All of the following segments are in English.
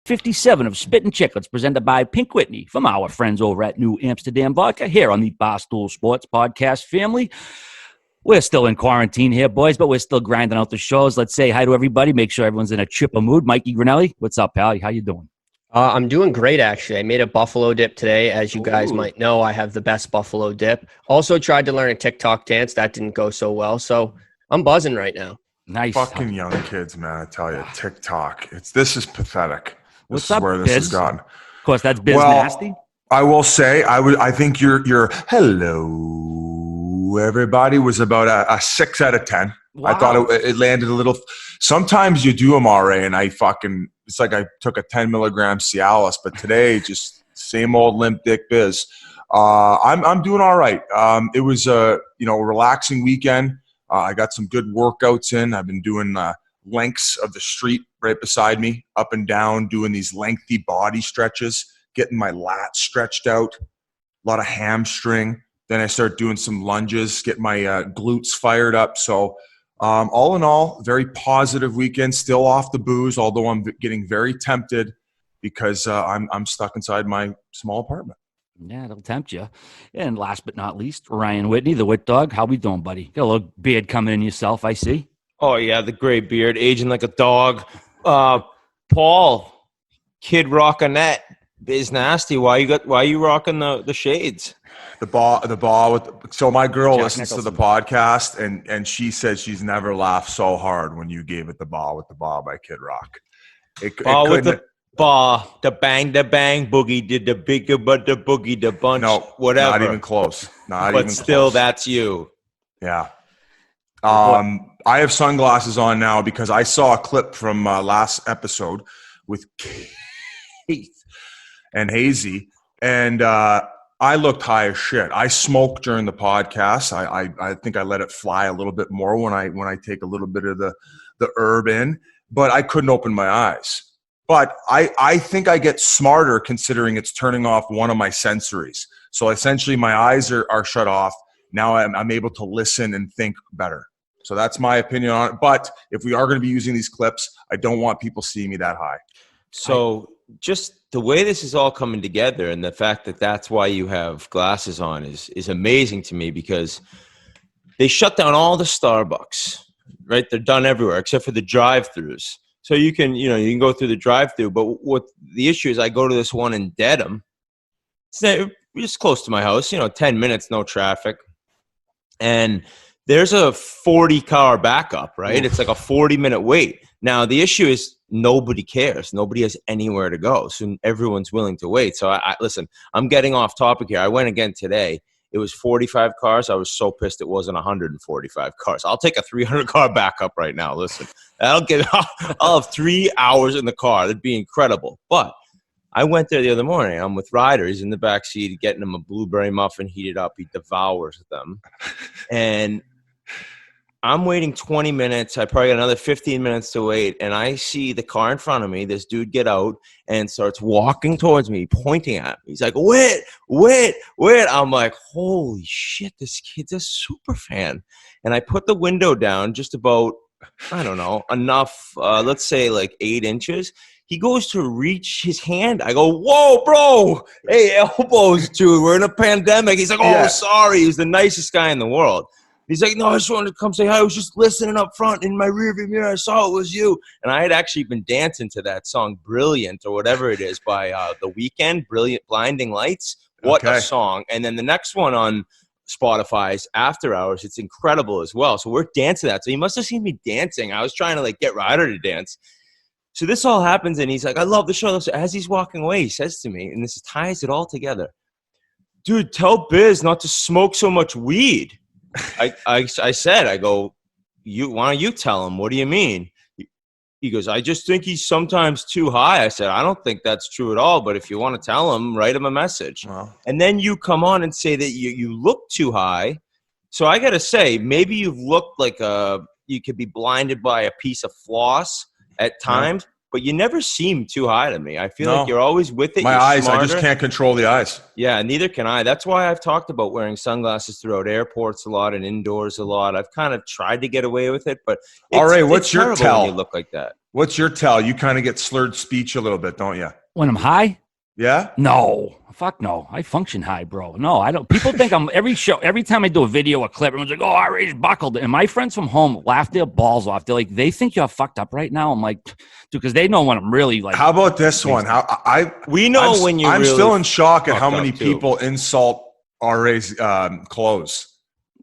57 of Spittin Chiclets, presented by Pink Whitney from our friends over at New Amsterdam Vodka here on the Barstool Sports Podcast family. We're still in quarantine here, boys, but we're still grinding out the shows. Let's say hi to everybody. Make sure everyone's in a chipper mood. Mikey Granelli, what's up, pal? How you doing? I'm doing great, actually. I made a buffalo dip today. As you guys might know, I have the best buffalo dip. Also tried to learn a TikTok dance. That didn't go so well, so I'm buzzing right now. Nice. Fucking young kids, man, I tell you. TikTok. This is pathetic. This is where this has gone. Of course, that's Biz Nasty. I will say, I think your hello, everybody, was about a 6 out of 10. Wow. I thought it landed a little. Sometimes you do them, RA, and it's like I took a 10 milligram Cialis, but today just same old limp dick Biz. I'm doing all right. It was a relaxing weekend. I got some good workouts in. I've been doing lengths of the street right beside me, up and down, doing these lengthy body stretches, getting my lats stretched out, a lot of hamstring. Then I start doing some lunges, get my glutes fired up. So all in all, very positive weekend, still off the booze, although I'm getting very tempted because I'm stuck inside my small apartment. Yeah, it'll tempt you. And last but not least, Ryan Whitney, the Wit Dog. How we doing, buddy? Got a little beard coming in yourself, I see. Oh, yeah, the gray beard, aging like a dog. Paul, Kid Rockinette, Biz Nasty. Why you rocking the shades? The ball with. So my girl listens to the podcast, and she said she's never laughed so hard when you gave it the ball with the ball by Kid Rock. Ball with the ball, the bang, boogie, did the bigger, but the boogie, the bunch, no, whatever. Not even close. But still, that's you. Yeah. I have sunglasses on now because I saw a clip from last episode with Keith and Hazy, and I looked high as shit. I smoked during the podcast. I think I let it fly a little bit more when I take a little bit of the herb in, but I couldn't open my eyes. But I think I get smarter considering it's turning off one of my sensories. So essentially my eyes are shut off. Now I'm able to listen and think better. So that's my opinion on it. But if we are going to be using these clips, I don't want people seeing me that high. So just the way this is all coming together and the fact that that's why you have glasses on is amazing to me, because they shut down all the Starbucks, right? They're done everywhere except for the drive-thrus. So you can go through the drive-thru. But what the issue is, I go to this one in Dedham. It's just close to my house, 10 minutes, no traffic. And there's a 40-car backup, right? Oof. It's like a 40-minute wait. Now, the issue is nobody cares. Nobody has anywhere to go. So everyone's willing to wait. So listen, I'm getting off topic here. I went again today. It was 45 cars. I was so pissed it wasn't 145 cars. I'll take a 300-car backup right now. Listen, I'll have 3 hours in the car. That'd be incredible. But I went there the other morning. I'm with Ryder. He's in the back seat getting him a blueberry muffin heated up. He devours them. And I'm waiting 20 minutes. I probably got another 15 minutes to wait. And I see the car in front of me, this dude get out and starts walking towards me, pointing at me. He's like, wait. I'm like, holy shit, this kid's a super fan. And I put the window down just about, I don't know, enough, let's say like 8 inches. He goes to reach his hand. I go, whoa, bro. Hey, elbows, dude. We're in a pandemic. He's like, oh, sorry. He's the nicest guy in the world. He's like, no, I just wanted to come say hi. I was just listening up front in my rearview mirror. I saw it was you. And I had actually been dancing to that song, Brilliant, or whatever it is, by The Weeknd, Brilliant, Blinding Lights. What a song. And then the next one on Spotify's After Hours, it's incredible as well. So we're dancing that. So he must have seen me dancing. I was trying to get Ryder to dance. So this all happens, and he's like, I love the show. So as he's walking away, he says to me, and this ties it all together, dude, tell Biz not to smoke so much weed. I said, I go, why don't you tell him? What do you mean? He goes, I just think he's sometimes too high. I said, I don't think that's true at all. But if you want to tell him, write him a message. Wow. And then you come on and say that you look too high. So I got to say, maybe you've looked like you could be blinded by a piece of floss at times, but you never seem too high to me. I feel No. like you're always with it. My You're eyes, smarter. I just can't control the eyes. Yeah, neither can I. That's why I've talked about wearing sunglasses throughout airports a lot and indoors a lot. I've kind of tried to get away with it, but What's your terrible tell? when you look like that. What's your tell? You kind of get slurred speech a little bit, don't you? When I'm high? Yeah? No. Fuck no. I function high, bro. No, I don't. People think I'm every time I do a video, a clip, everyone's like, oh, I raised buckled. And my friends from home laugh their balls off. They're like, they think you're fucked up right now. I'm like, dude, because they know when I'm really like. How about this one? We know when you're I'm really still in shock at how fucked many up, too. people insult RA's clothes.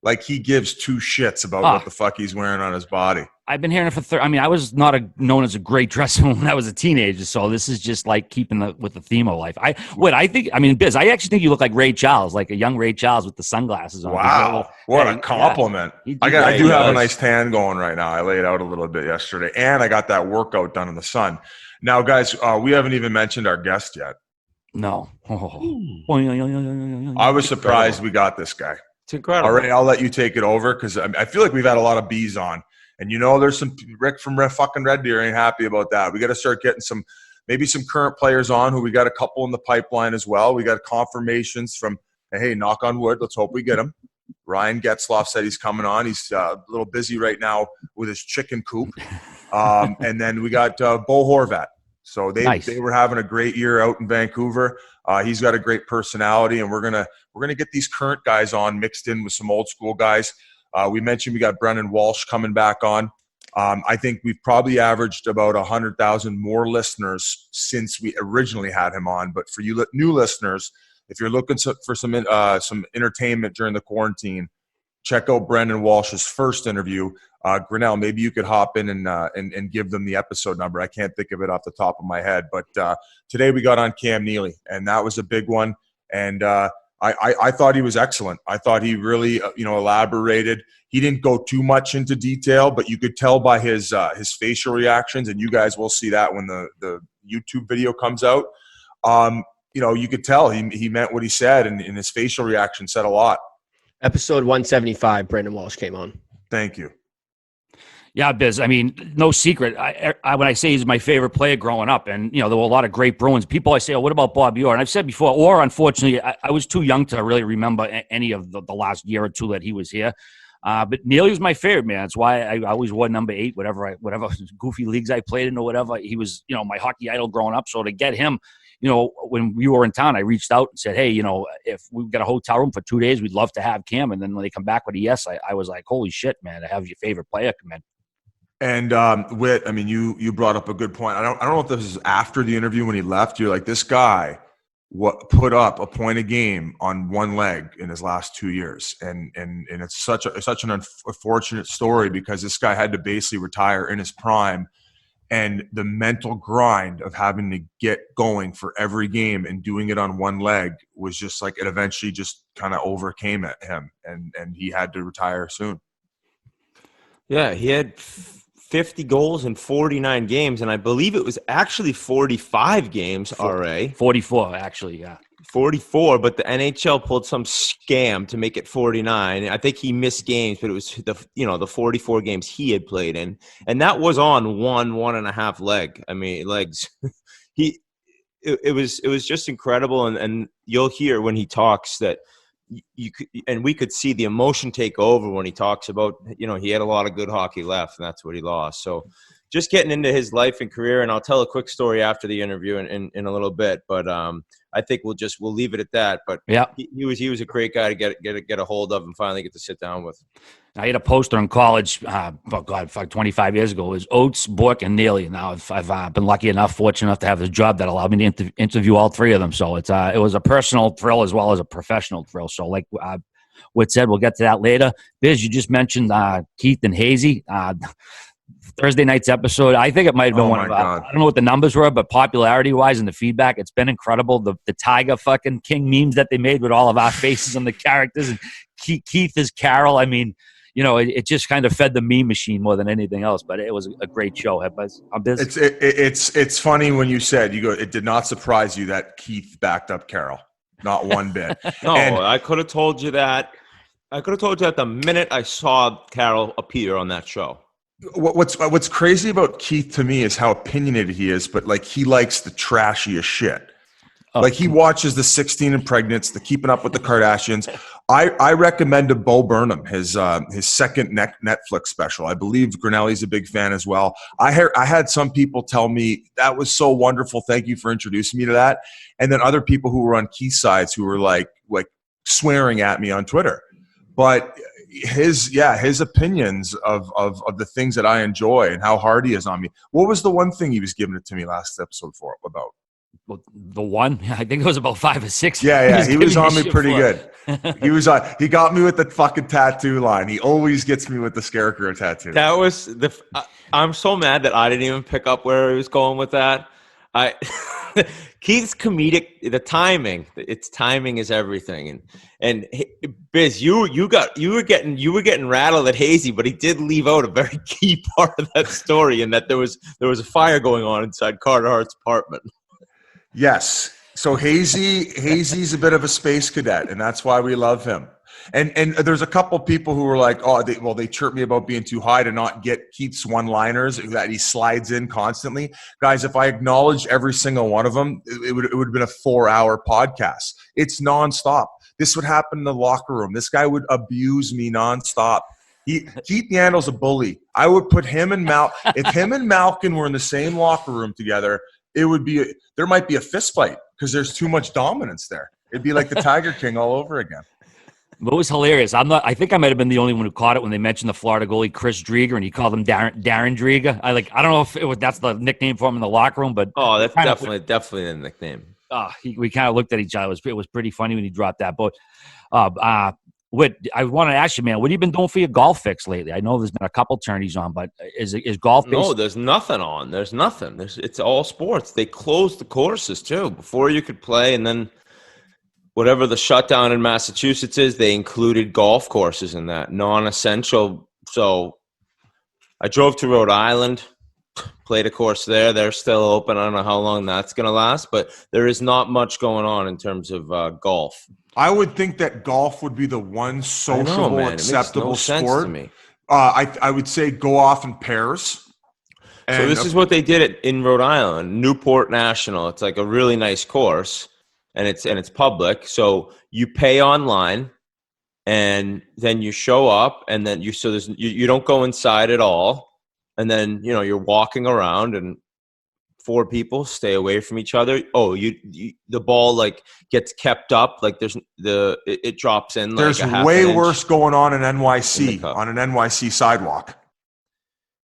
Like he gives two shits about what the fuck he's wearing on his body. I've been hearing it for I was not known as a great dresser when I was a teenager, so this is just like keeping with the theme of life. Biz, I actually think you look like Ray Charles, like a young Ray Charles with the sunglasses on. Wow, what a compliment! Yeah. I do have a nice tan going right now. I laid out a little bit yesterday, and I got that workout done in the sun. Now, guys, we haven't even mentioned our guest yet. No, I was surprised we got this guy. It's incredible. All right, I'll let you take it over because I feel like we've had a lot of bees on. And there's some Rick from fucking Red Deer ain't happy about that. We got to start getting maybe some current players on who we got a couple in the pipeline as well. We got confirmations from, hey, knock on wood. Let's hope we get him. Ryan Getzloff said he's coming on. He's a little busy right now with his chicken coop. And then we got Bo Horvat. So they were having a great year out in Vancouver. He's got a great personality, and we're gonna get these current guys on mixed in with some old school guys. We mentioned we got Brendon Walsh coming back on. I think we've probably averaged about 100,000 more listeners since we originally had him on. But for you new listeners, if you're looking for some entertainment during the quarantine, check out Brendon Walsh's first interview. Grinnell, maybe you could hop in and give them the episode number. I can't think of it off the top of my head. But today we got on Cam Neely, and that was a big one. And I thought he was excellent. I thought he really, elaborated. He didn't go too much into detail, but you could tell by his facial reactions, and you guys will see that when the YouTube video comes out. You could tell he meant what he said, and his facial reaction said a lot. Episode 175, Brendon Walsh came on. Thank you. Yeah, Biz. I mean, no secret. When I say he's my favorite player growing up, and there were a lot of great Bruins people. I say, "Oh, what about Bobby Orr?" And I've said before, Orr, unfortunately, I was too young to really remember any of the last year or two that he was here. But Neely was my favorite, man. That's why I always wore number 8, whatever goofy leagues I played in or whatever. He was, my hockey idol growing up. So to get him, when we were in town, I reached out and said, hey, if we've got a hotel room for 2 days, we'd love to have Cam. And then when they come back with a yes, I was like, holy shit, man, to have your favorite player come in. And Whit, I mean, you brought up a good point. I don't know if this is after the interview when he left. You're like, this guy put up a point a game on one leg in his last 2 years, and it's such an unfortunate story because this guy had to basically retire in his prime, and the mental grind of having to get going for every game and doing it on one leg was just like it eventually just kind of overcame him, and he had to retire soon. Yeah, he had 50 goals in 49 games, and I believe it was actually 45 games, RA. 44, actually, yeah. 44, but the NHL pulled some scam to make it 49. I think he missed games, but it was the 44 games he had played in, and that was on one and a half leg. I mean, legs. It was just incredible, and you'll hear when he talks that you could, and we could see the emotion take over when he talks about, he had a lot of good hockey left, and that's what he lost. So just getting into his life and career, and I'll tell a quick story after the interview in a little bit, but I think we'll leave it at that. But yeah, he was a great guy to get a hold of and finally get to sit down with. I had a poster in college, 25 years ago. It was Oates, Bork, and Neely. Now I've been fortunate enough to have this job that allowed me to interview all three of them. So it was a personal thrill as well as a professional thrill. So like Whit said, we'll get to that later. Biz, you just mentioned Keith and Hazy. Thursday night's episode, I think it might have been I don't know what the numbers were, but popularity-wise and the feedback, it's been incredible. The Tiger fucking King memes that they made with all of our faces and the characters, and Keith is Carol. I mean, it just kind of fed the meme machine more than anything else, but it was a great show. It's funny when you said, it did not surprise you that Keith backed up Carol. Not one bit. No, I could have told you that. I could have told you that the minute I saw Carol appear on that show. What's crazy about Keith to me is how opinionated he is, but like he likes the trashiest shit. Like he watches the 16 and Pregnants, the Keeping Up with the Kardashians. I recommend to Bo Burnham his second Netflix special. I believe Grinelli's a big fan as well. I had some people tell me that was so wonderful. Thank you for introducing me to that. And then other people who were on Keith's sides who were like swearing at me on Twitter. But his opinions of the things that I enjoy and how hard he is on me. What was the one thing he was giving it to me last episode about? Well, the one, I think it was about 5 or 6. Yeah, he was on me pretty good. He got me with the fucking tattoo line. He always gets me with the scarecrow tattoo. That was I'm so mad that I didn't even pick up where he was going with that. Keith's comedic, the timing. Its timing is everything. And Biz, you were getting rattled at Hazy, but he did leave out a very key part of that story, and that there was a fire going on inside Carter Hart's apartment. Yes. So Hazy's a bit of a space cadet, and that's why we love him. And there's a couple people who were like, they chirp me about being too high to not get Keith's one-liners that he slides in constantly. Guys, if I acknowledged every single one of them, it would have been a 4-hour podcast. It's nonstop. This would happen in the locker room. This guy would abuse me nonstop. Keith Yandel's a bully. I would put him and if him and Malkin were in the same locker room together, there might be a fist fight because there's too much dominance there. It'd be like the Tiger King all over again. It was hilarious. I think I might have been the only one who caught it when they mentioned the Florida goalie Chris Drieger, and he called him Darren Drieger. I don't know if that's the nickname for him in the locker room, but that's definitely the nickname. We kind of looked at each other. It was pretty funny when he dropped that. But I want to ask you, man, what have you been doing for your golf fix lately? I know there's been a couple tourneys on, but is golf? No, there's nothing on. There's nothing. It's all sports. They closed the courses too before you could play, and then whatever the shutdown in Massachusetts is, they included golf courses in that, non-essential. So I drove to Rhode Island, played a course there. They're still open. I don't know how long that's going to last, but there is not much going on in terms of golf. I would think that golf would be the one sociable, acceptable sport. To me. I would say go off in pairs. So this is what they did in Rhode Island, Newport National. It's like a really nice course, and it's public. So you pay online, and then you show up, and then you don't go inside at all, and then you're walking around, and 4 people stay away from each other. The ball gets kept up, it drops in. There's way worse going on in NYC on an NYC sidewalk.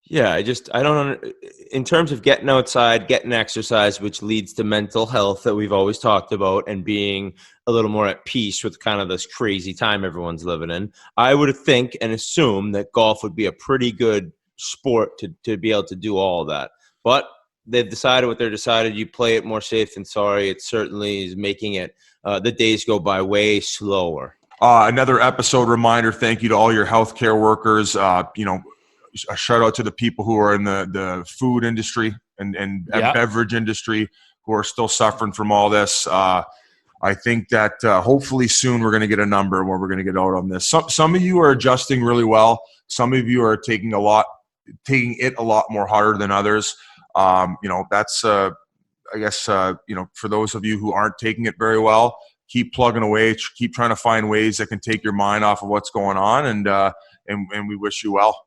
Yeah, I don't. In terms of getting outside, getting exercise, which leads to mental health that we've always talked about, and being a little more at peace with kind of this crazy time everyone's living in, I would think and assume that golf would be a pretty good sport to be able to do all of that. But they've decided what they're decided. You play it more safe than sorry. It certainly is making it the days go by way slower. Another episode reminder. Thank you to all your healthcare workers. A shout out to the people who are in the food industry and beverage industry who are still suffering from all this. I think that hopefully soon we're going to get a number where we're going to get out on this. Some of you are adjusting really well. Some of you are taking it a lot more harder than others. That's I guess for those of you who aren't taking it very well, keep plugging away, keep trying to find ways that can take your mind off of what's going on, and we wish you well.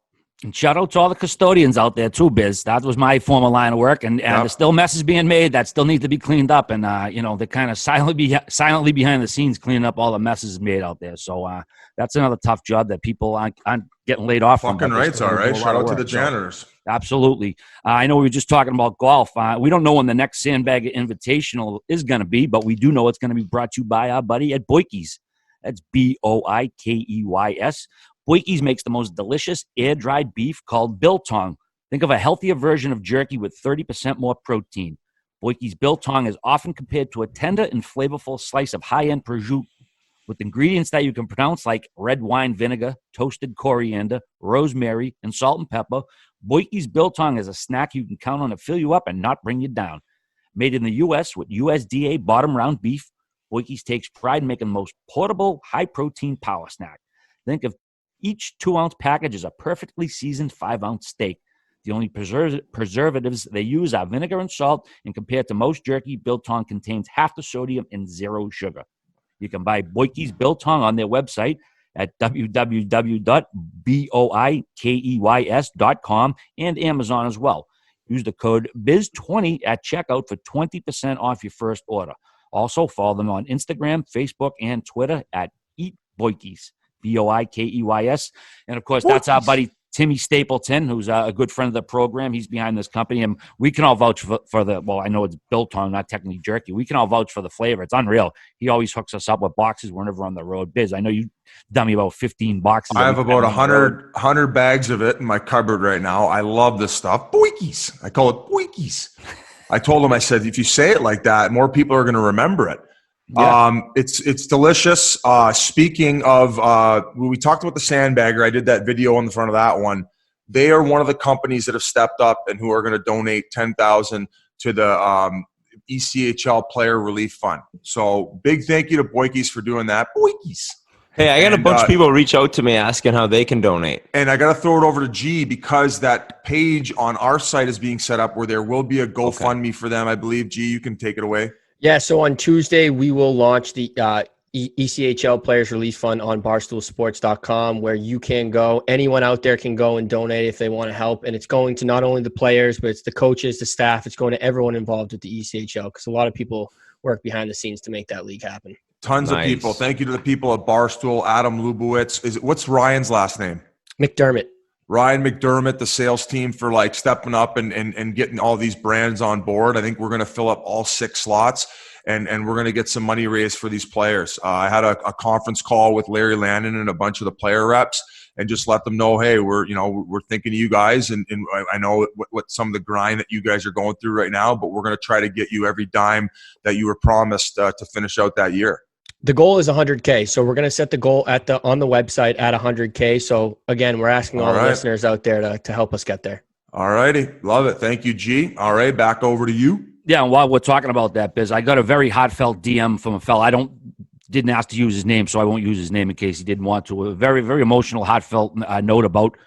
And shout out to all the custodians out there too, Biz. That was my former line of work, and there's still messes being made that still need to be cleaned up, and they're kind of silently behind the scenes cleaning up all the messes made out there. So that's another tough job that people aren't getting laid off from. Fucking right's all right. Shout out to the janitors. So, absolutely. I know we were just talking about golf. We don't know when the next Sandbag Invitational is going to be, but we do know it's going to be brought to you by our buddy at Boikeys. That's Boikeys. Boikeys makes the most delicious air-dried beef called biltong. Think of a healthier version of jerky with 30% more protein. Boikeys biltong is often compared to a tender and flavorful slice of high-end prosciutto with ingredients that you can pronounce like red wine vinegar, toasted coriander, rosemary, and salt and pepper. Boikeys biltong is a snack you can count on to fill you up and not bring you down. Made in the U.S. with USDA bottom round beef, Boikeys takes pride in making the most portable, high-protein power snack. Think of Each 2-ounce package is a perfectly seasoned 5-ounce steak. The only preservatives they use are vinegar and salt, and compared to most jerky, Biltong contains half the sodium and 0 sugar. You can buy Boyke's Biltong on their website at www.boikeys.com and Amazon as well. Use the code BIZ20 at checkout for 20% off your first order. Also, follow them on Instagram, Facebook, and Twitter at Eat Boykeys, Boikeys. And, of course, that's our buddy Timmy Stapleton, who's a good friend of the program. He's behind this company, and we can all vouch for the, well, I know it's Biltong, not technically jerky. We can all vouch for the flavor. It's unreal. He always hooks us up with boxes whenever we're on the road. Biz, I know you done me about 15 boxes. I have about 100 bags of it in my cupboard right now. I love this stuff. Boykeys. I call it Boykeys. I told him, I said, if you say it like that, more people are going to remember it. Yeah. It's delicious. Speaking of, when we talked about the Sandbagger, I did that video on the front of that one. They are one of the companies that have stepped up and who are going to donate $10,000 to the ECHL Player Relief Fund. So big thank you to Boykeys for doing that. Boykeys. Hey, I got a bunch of people reach out to me asking how they can donate. And I got to throw it over to G because that page on our site is being set up where there will be a GoFundMe for them. I believe, G, you can take it away. Yeah, so on Tuesday, we will launch the ECHL Players Release Fund on barstoolsports.com, where you can go. Anyone out there can go and donate if they want to help. And it's going to not only the players, but it's the coaches, the staff. It's going to everyone involved with the ECHL because a lot of people work behind the scenes to make that league happen. Tons of people. Thank you to the people at Barstool, Adam Lubowitz. What's Ryan's last name? McDermott. Ryan McDermott, the sales team, for like stepping up and getting all these brands on board. I think we're going to fill up all 6 slots and we're going to get some money raised for these players. I had a conference call with Larry Landon and a bunch of the player reps and just let them know, hey, we're thinking of you guys. And I know what some of the grind that you guys are going through right now, but we're going to try to get you every dime that you were promised to finish out that year. The goal is 100K. So we're going to set the goal on the website at 100K. So again, we're asking all the listeners out there to help us get there. All righty. Love it. Thank you, G. All right. Back over to you. Yeah. And while we're talking about that, Biz, I got a very heartfelt DM from a fella. Didn't ask to use his name, so I won't use his name in case he didn't want to. A very, very emotional, heartfelt note about,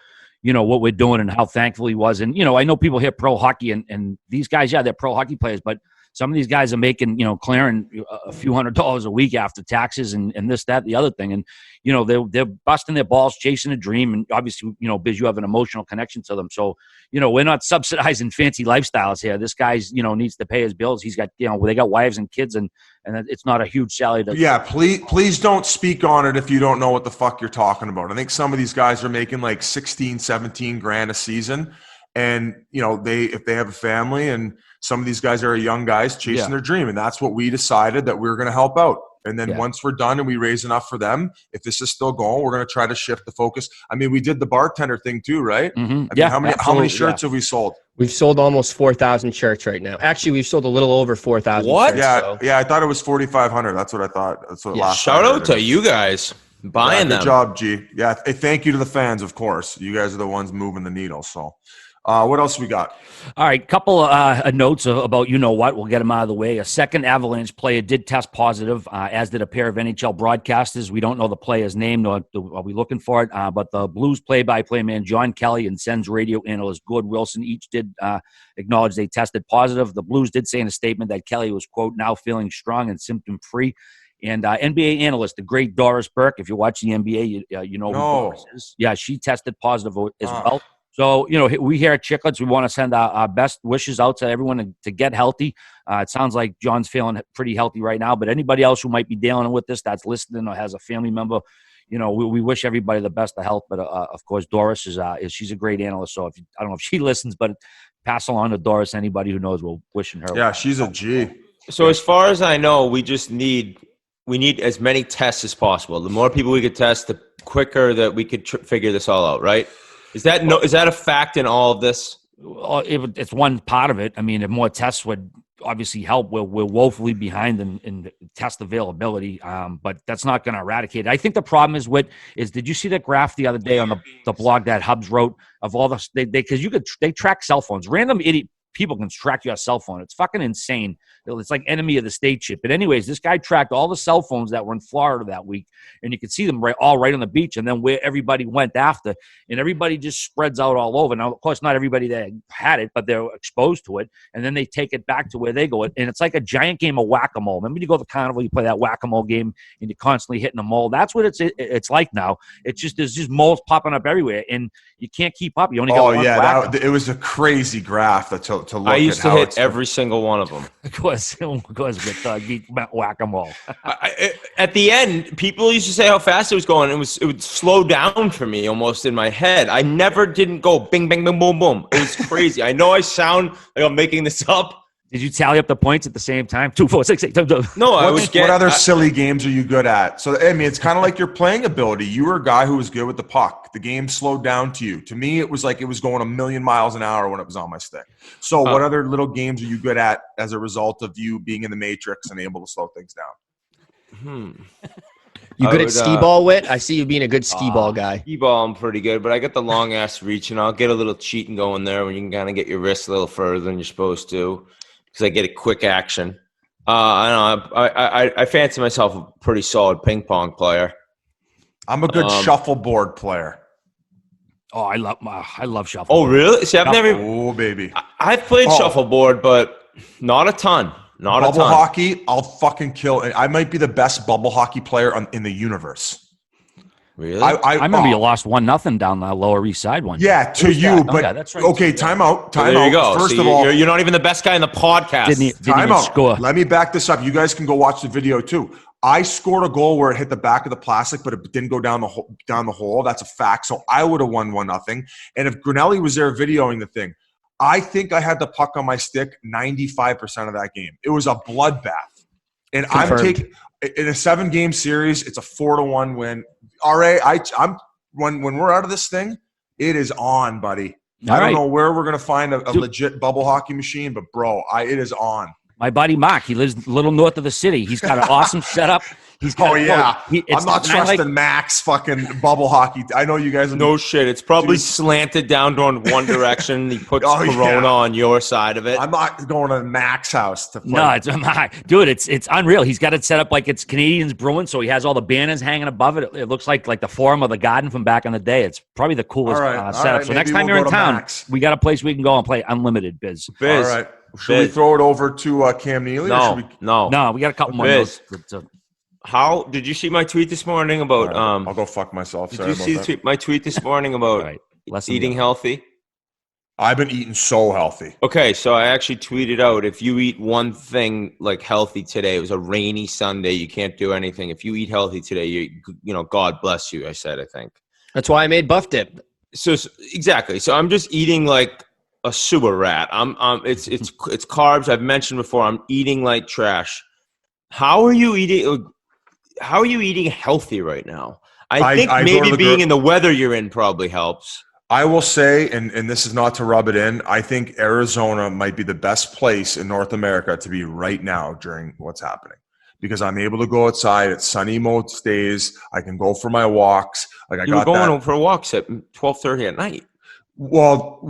what we're doing and how thankful he was. And, I know people hear pro hockey and these guys, yeah, they're pro hockey players, but some of these guys are making, clearing a few $100s a week after taxes and this, that, the other thing. And, they're busting their balls, chasing a dream. And obviously, Biz, you have an emotional connection to them. So, we're not subsidizing fancy lifestyles here. This guy's, needs to pay his bills. He's got, they got wives and kids and it's not a huge salary. Yeah, please don't speak on it if you don't know what the fuck you're talking about. I think some of these guys are making like 16, 17 grand a season. And, if they have a family and some of these guys are young guys chasing their dream. And that's what we decided that we were going to help out. And then once we're done and we raise enough for them, if this is still going, we're going to try to shift the focus. I mean, we did the bartender thing too, right? Mm-hmm. How many shirts have we sold? We've sold almost 4,000 shirts right now. Actually, we've sold a little over 4,000 shirts. Yeah, I thought it was 4,500. That's what I thought. That's what last shout out to you guys buying them. Good job, G. Yeah, thank you to the fans, of course. You guys are the ones moving the needle, so. What else we got? All right, couple of notes about what. We'll get them out of the way. A second Avalanche player did test positive, as did a pair of NHL broadcasters. We don't know the player's name, nor are we looking for it. But the Blues play-by-play man John Kelly and Sens radio analyst Gord Wilson each did acknowledge they tested positive. The Blues did say in a statement that Kelly was, quote, now feeling strong and symptom-free. And NBA analyst, the great Doris Burke, if you're watching the NBA, you know who Doris is. Yeah, she tested positive as well. So, we here at Chiclets, we want to send our best wishes out to everyone to get healthy. It sounds like John's feeling pretty healthy right now, but anybody else who might be dealing with this that's listening or has a family member, we wish everybody the best of health. But, of course, Doris she's a great analyst. So I don't know if she listens, but pass along to Doris, anybody who knows, we're wishing her. Yeah, she's a G. So as far as I know, we need as many tests as possible. The more people we could test, the quicker that we could figure this all out, right? Is that a fact in all of this? It's one part of it. I mean, if more tests would obviously help, we're woefully behind in test availability, but that's not going to eradicate it. I think the problem is did you see that graph the other day on the blog that Hubs wrote of all the because they track cell phones. Random idiot people can track your cell phone. It's fucking insane. It's like enemy of the state shit. But anyways, this guy tracked all the cell phones that were in Florida that week, and you could see them all right on the beach, and then where everybody went after, and everybody just spreads out all over. Now, of course, not everybody that had it, but they're exposed to it, and then they take it back to where they go. And it's like a giant game of whack-a-mole. Remember you go to the carnival, you play that whack-a-mole game, and you're constantly hitting a mole. That's what it's like now. It's just there's just moles popping up everywhere, and you can't keep up. You only got one whack. It was a crazy graph to look at. I used to hit every single one of them. Of course, with whack-a-mole. At the end, people used to say how fast it was going. It would slow down for me almost in my head. I never didn't go bing, bang, bing, boom, boom. It was crazy. I know I sound like I'm making this up. Did you tally up the points at the same time? 2, 4, 6, 8. No, what other silly games are you good at? So, I mean, it's kind of like your playing ability. You were a guy who was good with the puck. The game slowed down to you. To me, it was like it was going 1,000,000 miles an hour when it was on my stick. So what other little games are you good at as a result of you being in the matrix and able to slow things down? You good at skee ball, Whit? I see you being a good skee ball guy. Skee ball, I'm pretty good, but I got the long ass reach, and I'll get a little cheating going there when you can kind of get your wrist a little further than you're supposed to, because I get a quick action. I don't know. I fancy myself a pretty solid ping pong player. I'm a good shuffleboard player. Oh, I love shuffleboard. Oh, really? See, I've never. Oh, baby. I've played shuffleboard, but not a ton. Bubble hockey, I'll fucking kill. I might be the best bubble hockey player in the universe. Really? I remember you lost 1-0 down the Lower East Side one. Yeah, to you, but yeah, that's right. Okay, time out. There you go. First of all, you're not even the best guy in the podcast. Didn't even score. Let me back this up. You guys can go watch the video too. I scored a goal where it hit the back of the plastic, but it didn't go down the hole. That's a fact. So I would have won 1-0. And if Grinelli was there videoing the thing, I think I had the puck on my stick 95% of that game. It was a bloodbath. And Confirmed. I'm taking in a 7-game series, it's a 4-1 win. RA, I'm when we're out of this thing, it is on, buddy. I don't know where we're gonna find a legit bubble hockey machine, but bro, it is on. My buddy Mark, he lives a little north of the city. He's got an awesome setup. He's got, I'm not trusting Max fucking bubble hockey. I know you guys are no shit. It's probably slanted down in one direction. He puts Corona on your side of it. I'm not going to Mac's house to play. No, dude, it's unreal. He's got it set up like it's Canadians Bruins, so he has all the banners hanging above it. It looks like the Forum of the Garden from back in the day. It's probably the coolest setup. So next time you're in town, we got a place we can go and play unlimited biz. All right. Should we throw it over to Cam Neely? No, we got a couple more notes. How did you see my tweet this morning about? I'll go fuck myself. Did you see my tweet this morning about eating healthy? I've been eating so healthy. Okay, so I actually tweeted out, if you eat one thing like healthy today, it was a rainy Sunday, you can't do anything. If you eat healthy today, you know, God bless you. I said, I think that's why I made buff dip. So exactly. So I'm just eating like a sewer rat. It's carbs. I've mentioned before. I'm eating like trash. How are you eating healthy right now? I think maybe being in the weather you're in probably helps. I will say, and this is not to rub it in, I think Arizona might be the best place in North America to be right now during what's happening. Because I'm able to go outside. It's sunny most days. I can go for my walks. Like you were going for walks at 12:30 at night. Well,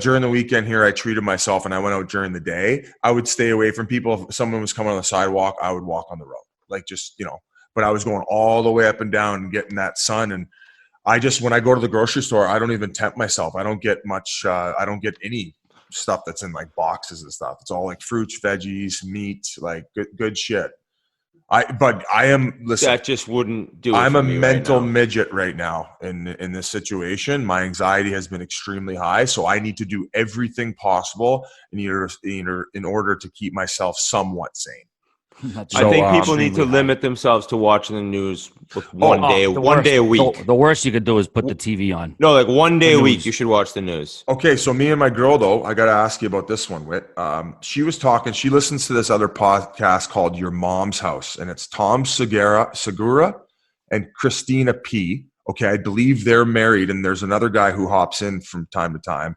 during the weekend here, I treated myself and I went out during the day. I would stay away from people. If someone was coming on the sidewalk, I would walk on the road. Like just, you know, but I was going all the way up and down and getting that sun. And when I go to the grocery store, I don't even tempt myself. I don't get much, I don't get any stuff that's in like boxes and stuff. It's all like fruits, veggies, meat, like good shit. But I am, listen, that just wouldn't do it. I'm a mental midget right now in this situation. My anxiety has been extremely high. So I need to do everything possible in order to keep myself somewhat sane. I think people need to limit themselves to watching the news one day a week. The worst you could do is put the TV on. No, like one day a week you should watch the news. Okay, so me and my girl, though, I got to ask you about this one, Whit. She was talking, she listens to this other podcast called Your Mom's House, and it's Tom Segura and Christina P. Okay, I believe they're married, and there's another guy who hops in from time to time.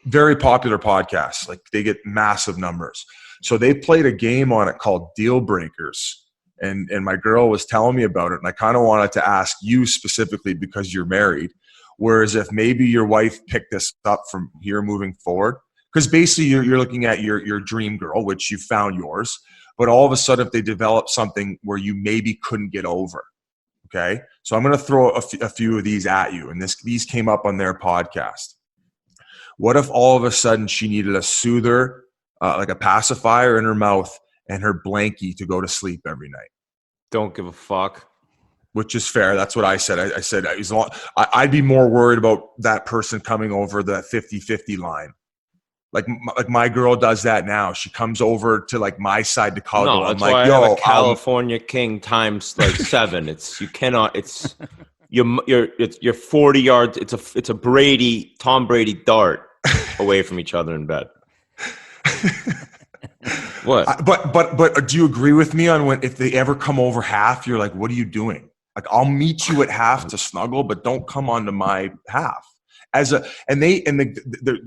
Very popular podcast. Like, they get massive numbers. So they played a game on it called Deal Breakers. And my girl was telling me about it. And I kind of wanted to ask you specifically because you're married. Whereas if maybe your wife picked this up from here moving forward, because basically you're looking at your dream girl, which you found yours, but all of a sudden if they develop something where you maybe couldn't get over, okay? So I'm going to throw a few of these at you, and these came up on their podcast. What if all of a sudden she needed a soother, like a pacifier in her mouth and her blankie to go to sleep every night? Don't give a fuck. Which is fair. That's what I said. I said I'd be more worried about that person coming over the 50-50 line. Like my girl does that now. She comes over to like my side to cuddle. No, that's I'm like, why I yo, have a California King times like 7. It's you cannot. It's you're 40 yards. It's a Tom Brady dart away from each other in bed. What? But do you agree with me on if they ever come over half, you're like, what are you doing? Like, I'll meet you at half to snuggle, but don't come onto my half.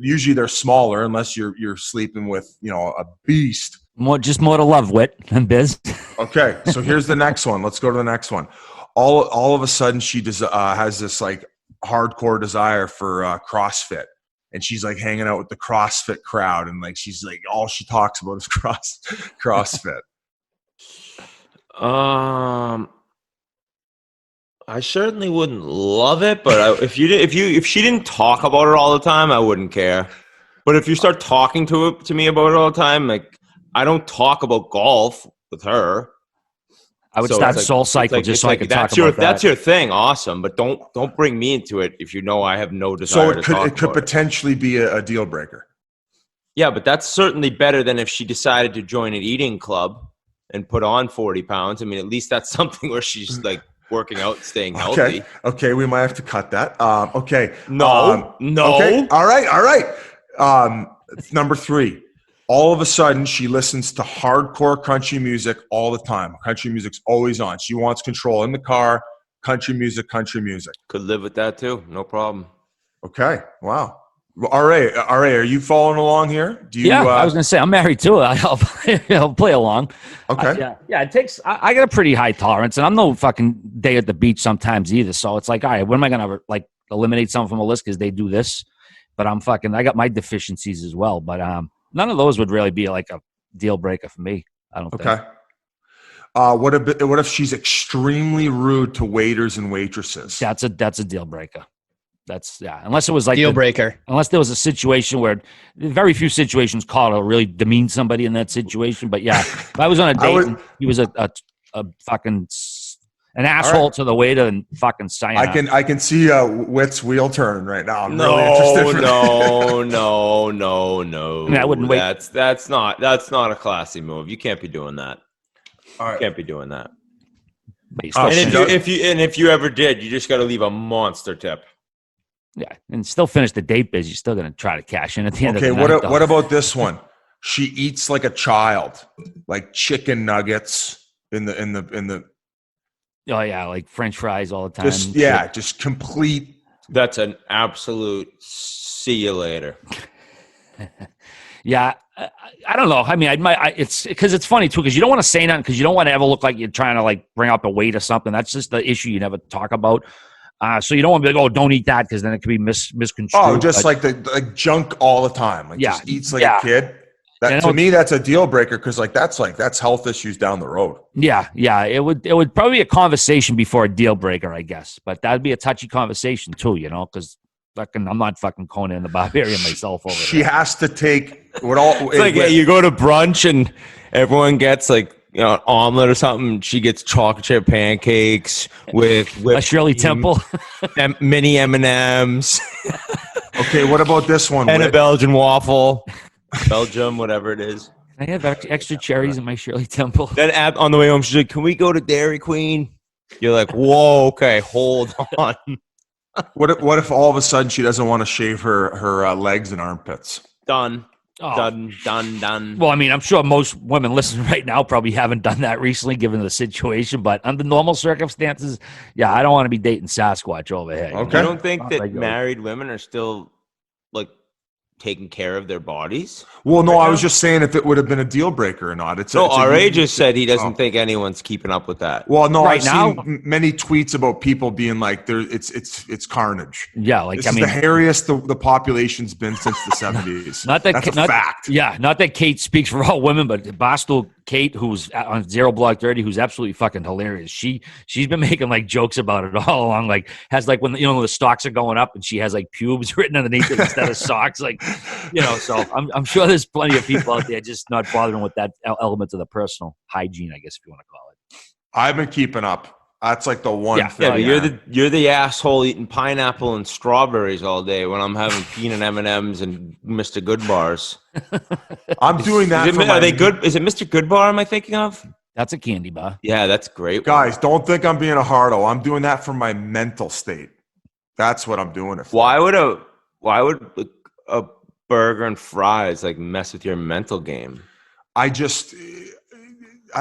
Usually they're smaller unless you're sleeping with, a beast. More to love, Whit and Biz. Okay, so here's the next one. Let's go to the next one. All of a sudden she has this like hardcore desire for CrossFit, and she's like hanging out with the CrossFit crowd, and like she's like all she talks about is CrossFit. I certainly wouldn't love it, but if she didn't talk about it all the time, I wouldn't care. But if you start talking to me about it all the time, like I don't talk about golf with her. I would start Soul Cycle just so I could talk about that. That's your thing, awesome. But don't bring me into it if you know I have no desire to talk about it. So it could potentially be a deal breaker. Yeah, but that's certainly better than if she decided to join an eating club and put on 40 pounds. I mean, at least that's something where she's like working out, staying healthy. Okay, we might have to cut that. Okay. No. Okay. All right. Number 3. All of a sudden, she listens to hardcore country music all the time. Country music's always on. She wants control in the car. Country music. Could live with that too. No problem. Okay. Wow. Well, RA, are you following along here? I was going to say, I'm married too. I'll play along. Okay. It takes, I got a pretty high tolerance, and I'm no fucking day at the beach sometimes either. So it's like, all right, when am I going to like eliminate someone from a list because they do this? But I got my deficiencies as well. But none of those would really be like a deal breaker for me. I don't think. Okay. What if she's extremely rude to waiters and waitresses? That's a deal breaker. Unless it was like deal breaker. Unless there was a situation where very few situations call to really demean somebody in that situation. But yeah, if I was on a date and he was a fucking an asshole to the waiter and fucking sign up. I can see Witt's wheel turn right now. I'm really interested. No. I mean, I wouldn't wait. That's not a classy move. You can't be doing that. All right. You can't be doing that. And if you ever did, you just got to leave a monster tip. Yeah, and still finish the date, Biz. You're still going to try to cash in at the end of the night. Okay, what about this one? She eats like a child, like chicken nuggets in the. Oh yeah, like French fries all the time. Just complete. That's an absolute see you later. Yeah, I don't know. I mean, it's because it's funny too because you don't want to say nothing because you don't want to ever look like you're trying to like bring up a weight or something. That's just the issue you never talk about. So you don't want to be like, oh, don't eat that because then it could be misconstrued. Oh, just like the junk all the time. Like just eats like a kid. To me, that's a deal breaker because that's health issues down the road. Yeah. It would probably be a conversation before a deal breaker, I guess. But that'd be a touchy conversation too, because I'm not fucking Conan the Barbarian myself over there. She has to take what all. It's like you go to brunch and everyone gets like an omelet or something. She gets chocolate chip pancakes with a Shirley Temple, mini M&Ms. Okay, what about this one? And a Belgian waffle. Belgium, whatever it is. Can I have extra cherries in my Shirley Temple? Then on the way home, she's like, "Can we go to Dairy Queen?" You're like, "Whoa, okay, hold on." What if all of a sudden she doesn't want to shave her legs and armpits? Done. Done. Well, I mean, I'm sure most women listening right now probably haven't done that recently, given the situation. But under normal circumstances, yeah, I don't want to be dating Sasquatch over here. Okay. I don't think that married women are still like taking care of their bodies? Well, no, right I was now? just saying if it would have been a deal breaker or not. It's RA just said he doesn't think anyone's keeping up with that. Well, no, Right I've now? seen many tweets about people being like, "There, it's carnage." Yeah, like This I is mean, the hairiest the population's been since the 70s. That's a fact. Yeah, not that Kate speaks for all women, but Barstool Kate, who's on Zero Block 30, who's absolutely fucking hilarious. She's been making like jokes about it all along. Like has like when the stocks are going up and she has like pubes written underneath it instead of socks. Like so I'm sure there's plenty of people out there just not bothering with that element of the personal hygiene, I guess if you want to call it. I've been keeping up. That's like the one thing. Yeah, but you're the asshole eating pineapple and strawberries all day when I'm having peanut M&Ms and Mr. Good bars. I'm doing that. Are they good? Is it Mr. Good Bar? Am I thinking of? That's a candy bar. Yeah, that's great. Guys, don't think I'm being a hardo. I'm doing that for my mental state. That's what I'm doing it for. Why would a burger and fries like mess with your mental game? I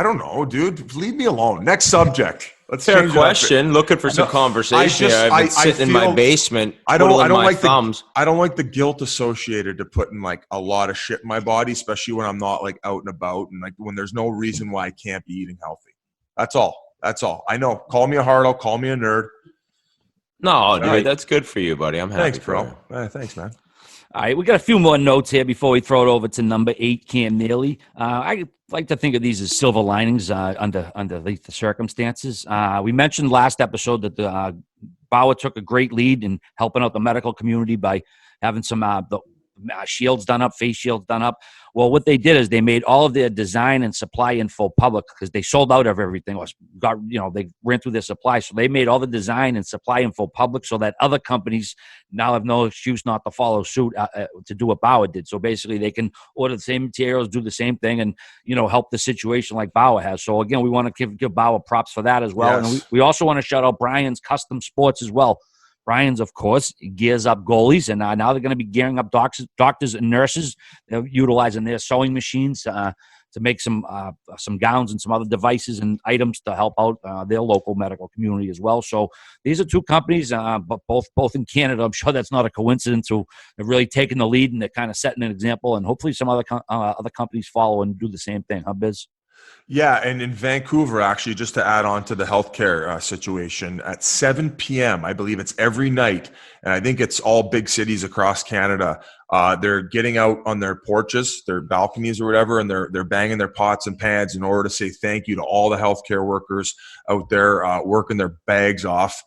don't know, dude. Leave me alone. Next subject. Let's Fair change question. Looking for some conversation here. I've been sitting in my basement. I don't like the guilt associated to putting like a lot of shit in my body, especially when I'm not like out and about and like when there's no reason why I can't be eating healthy. That's all. I know. Call me a hardo. Call me a nerd. No, dude, that's good for you, buddy. I'm happy. Thanks, bro. Thanks, man. All right, we got a few more notes here before we throw it over to number 8, Cam Neely. I like to think of these as silver linings underneath the circumstances. We mentioned last episode that the Bauer took a great lead in helping out the medical community by having some shields done up, face shields done up. Well, what they did is they made all of their design and supply info public because they sold out of everything. They ran through their supply. So they made all the design and supply info public so that other companies now have no excuse not to follow suit to do what Bauer did. So basically they can order the same materials, do the same thing, and, help the situation like Bauer has. So again, we want to give Bauer props for that as well. Yes. And we also want to shout out Brian's Custom Sports as well. Brian's, of course, gears up goalies, and now they're going to be gearing up doctors and nurses. They're utilizing their sewing machines to make some gowns and some other devices and items to help out their local medical community as well. So these are two companies, but both in Canada. I'm sure that's not a coincidence, who have really taken the lead and they're kind of setting an example, and hopefully some other companies follow and do the same thing. Huh, Biz? Yeah, and in Vancouver, actually, just to add on to the healthcare situation, at 7 p.m., I believe it's every night, and I think it's all big cities across Canada, they're getting out on their porches, their balconies or whatever, and they're banging their pots and pans in order to say thank you to all the healthcare workers out there working their bags off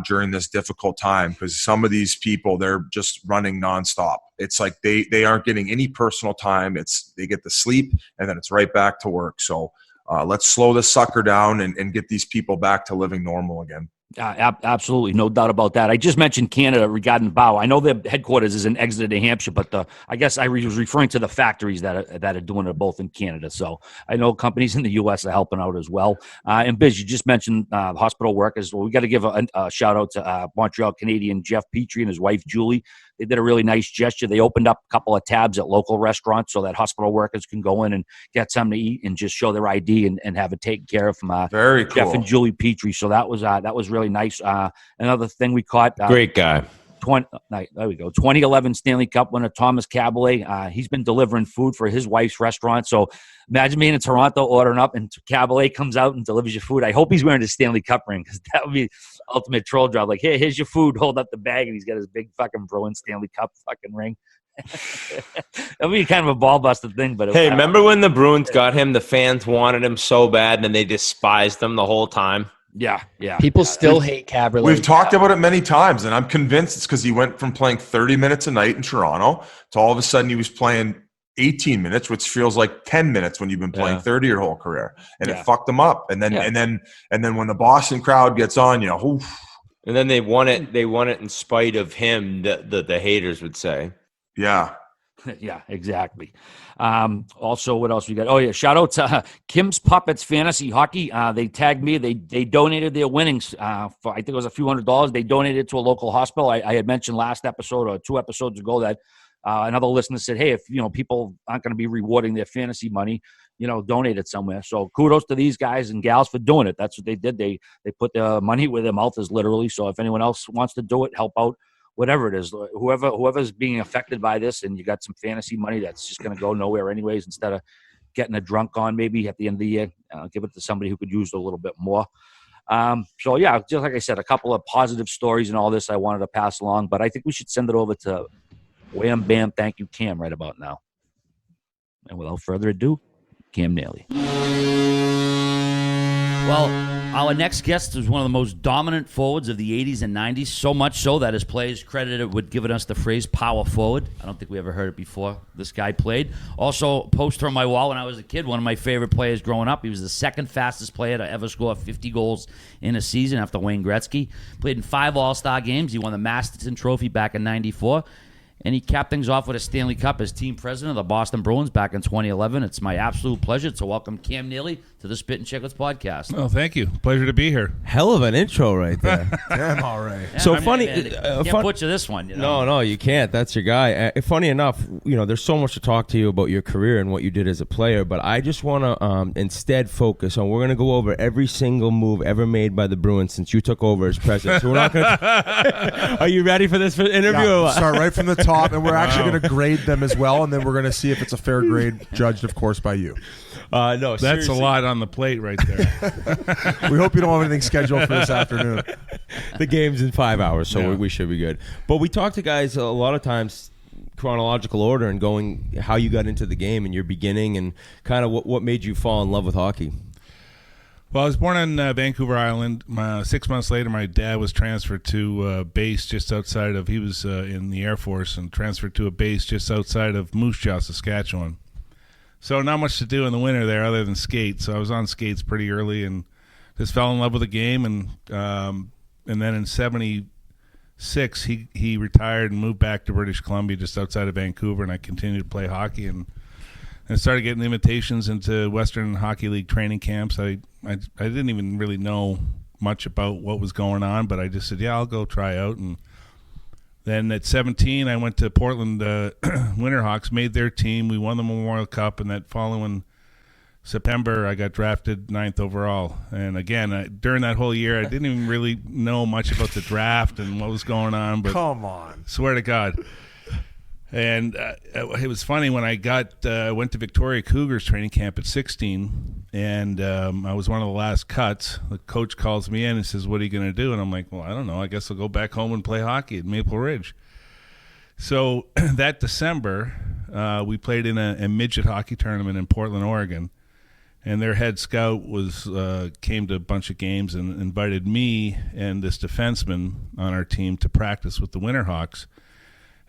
during this difficult time, because some of these people, they're just running nonstop. It's like they aren't getting any personal time. They get the sleep and then it's right back to work. So let's slow this sucker down and get these people back to living normal again. Absolutely, no doubt about that. I just mentioned Canada regarding Bauer. I know their headquarters is in Exeter, New Hampshire, but I guess I was referring to the factories that are doing it both in Canada. So I know companies in the U.S. are helping out as well. And Biz, you just mentioned hospital workers. Well, we got to give a shout out to Montreal Canadian Jeff Petrie and his wife Julie. They did a really nice gesture. They opened up a couple of tabs at local restaurants so that hospital workers can go in and get something to eat and just show their ID and have it taken care of from Very cool. Jeff and Julie Petrie. So that was really nice. Another thing we caught. Great guy. There we go. 2011 Stanley Cup winner Thomas Cabalet. He's been delivering food for his wife's restaurant. So imagine being in Toronto ordering up and Cabalet comes out and delivers your food. I hope he's wearing his Stanley Cup ring, because that would be ultimate troll job. Like, hey, here's your food. Hold up the bag, and he's got his big fucking Bruins Stanley Cup fucking ring. That would be kind of a ball buster thing. But hey, remember when the Bruins got him? The fans wanted him so bad, and they despised him the whole time. Yeah. People still hate Cabaret. We've talked about it many times, and I'm convinced it's because he went from playing 30 minutes a night in Toronto to all of a sudden he was playing 18 minutes, which feels like 10 minutes when you've been playing 30 your whole career, and it fucked him up. And then when the Boston crowd gets on, oof. And then they won it. They won it in spite of him. The haters would say. Yeah. Yeah, exactly. Also, what else we got? Oh, yeah. Shout out to Kim's Puppets Fantasy Hockey. They tagged me. They donated their winnings for, I think it was a few $100s. They donated to a local hospital. I had mentioned last episode or 2 episodes ago that another listener said, hey, if people aren't going to be rewarding their fantasy money, donate it somewhere. So kudos to these guys and gals for doing it. That's what they did. They put their money where their mouth is, literally. So if anyone else wants to do it, help out whatever it is, whoever's being affected by this, and you got some fantasy money that's just going to go nowhere anyways, instead of getting a drunk on maybe at the end of the year, give it to somebody who could use it a little bit more. So yeah, just like I said, a couple of positive stories and all this I wanted to pass along, but I think we should send it over to Wham Bam Thank You Cam right about now. And without further ado, Cam Neely. Well, our next guest is one of the most dominant forwards of the 80s and 90s, so much so that his players credited with giving us the phrase power forward. I don't think we ever heard it before. This guy played. Also, poster on my wall when I was a kid, one of my favorite players growing up. He was the second fastest player to ever score 50 goals in a season after Wayne Gretzky. Played in 5 All-Star games. He won the Masterton Trophy back in 94. And he capped things off with a Stanley Cup as team president of the Boston Bruins back in 2011. It's my absolute pleasure to welcome Cam Neely to the Spittin Chiclets podcast. Oh, thank you. Pleasure to be here. Hell of an intro right there. Damn, all right. Yeah, So I mean, funny. can't put you this one. You know? No, you can't. That's your guy. Funny enough, there's so much to talk to you about your career and what you did as a player, but I just want to instead focus on, we're going to go over every single move ever made by the Bruins since you took over as president. So we're not going to. Are you ready for this interview? Yeah, or what? start right from the top, and we're actually going to grade them as well, and then we're going to see if it's a fair grade, judged, of course, by you. No, That's seriously. a lot on the plate right there. We hope you don't have anything scheduled for this afternoon. The game's in 5 hours, so Yeah. we should be good. But we talk to guys a lot of times chronological order and going how you got into the game and your beginning and kind of what made you fall in love with hockey. Well, I was born on Vancouver Island. 6 months later, my dad was transferred to a base just outside of, he was in the Air Force and transferred to a base just outside of Moose Jaw, Saskatchewan. So not much to do in the winter there other than skate. So I was on skates pretty early and just fell in love with the game. And then in 76, he retired and moved back to British Columbia just outside of Vancouver, and I continued to play hockey and started getting invitations into Western Hockey League training camps. I didn't even really know much about what was going on, but I just said, yeah, I'll go try out. And then at 17, I went to Portland Winterhawks, made their team. We won the Memorial Cup, and that following September, I got drafted 9th overall. And again, during that whole year, I didn't even really know much about the draft and what was going on. But Come on. swear to God. And it was funny when I went to Victoria Cougars training camp at 16, and I was one of the last cuts. The coach calls me in and says, "What are you going to do?" And I'm like, "Well, I don't know. I guess I'll go back home and play hockey at Maple Ridge." So that December, we played in a midget hockey tournament in Portland, Oregon, and their head scout came to a bunch of games and invited me and this defenseman on our team to practice with the Winterhawks.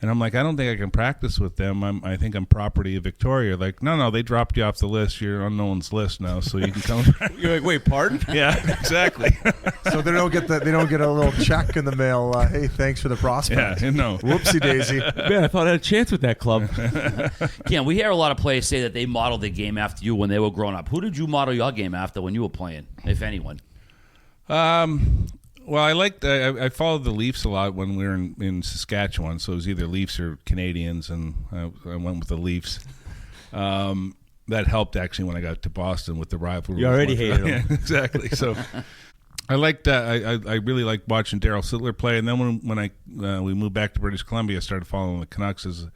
And I'm like, I don't think I can practice with them. I think I'm property of Victoria. Like, no, they dropped you off the list. You're on no one's list now, so you can come. You're like, wait, pardon? Yeah, exactly. So they don't get a little check in the mail. Hey, thanks for the prospect. Yeah, no. Whoopsie daisy. Man, I thought I had a chance with that club. Cam, we hear a lot of players say that they modeled their game after you when they were growing up. Who did you model your game after when you were playing, if anyone? Well, I followed the Leafs a lot when we were in Saskatchewan, so it was either Leafs or Canadians, and I went with the Leafs. That helped actually when I got to Boston with the rivalry. You already hated them. Yeah, exactly. So I liked I really liked watching Darryl Sittler play, and then when we moved back to British Columbia, I started following the Canucks as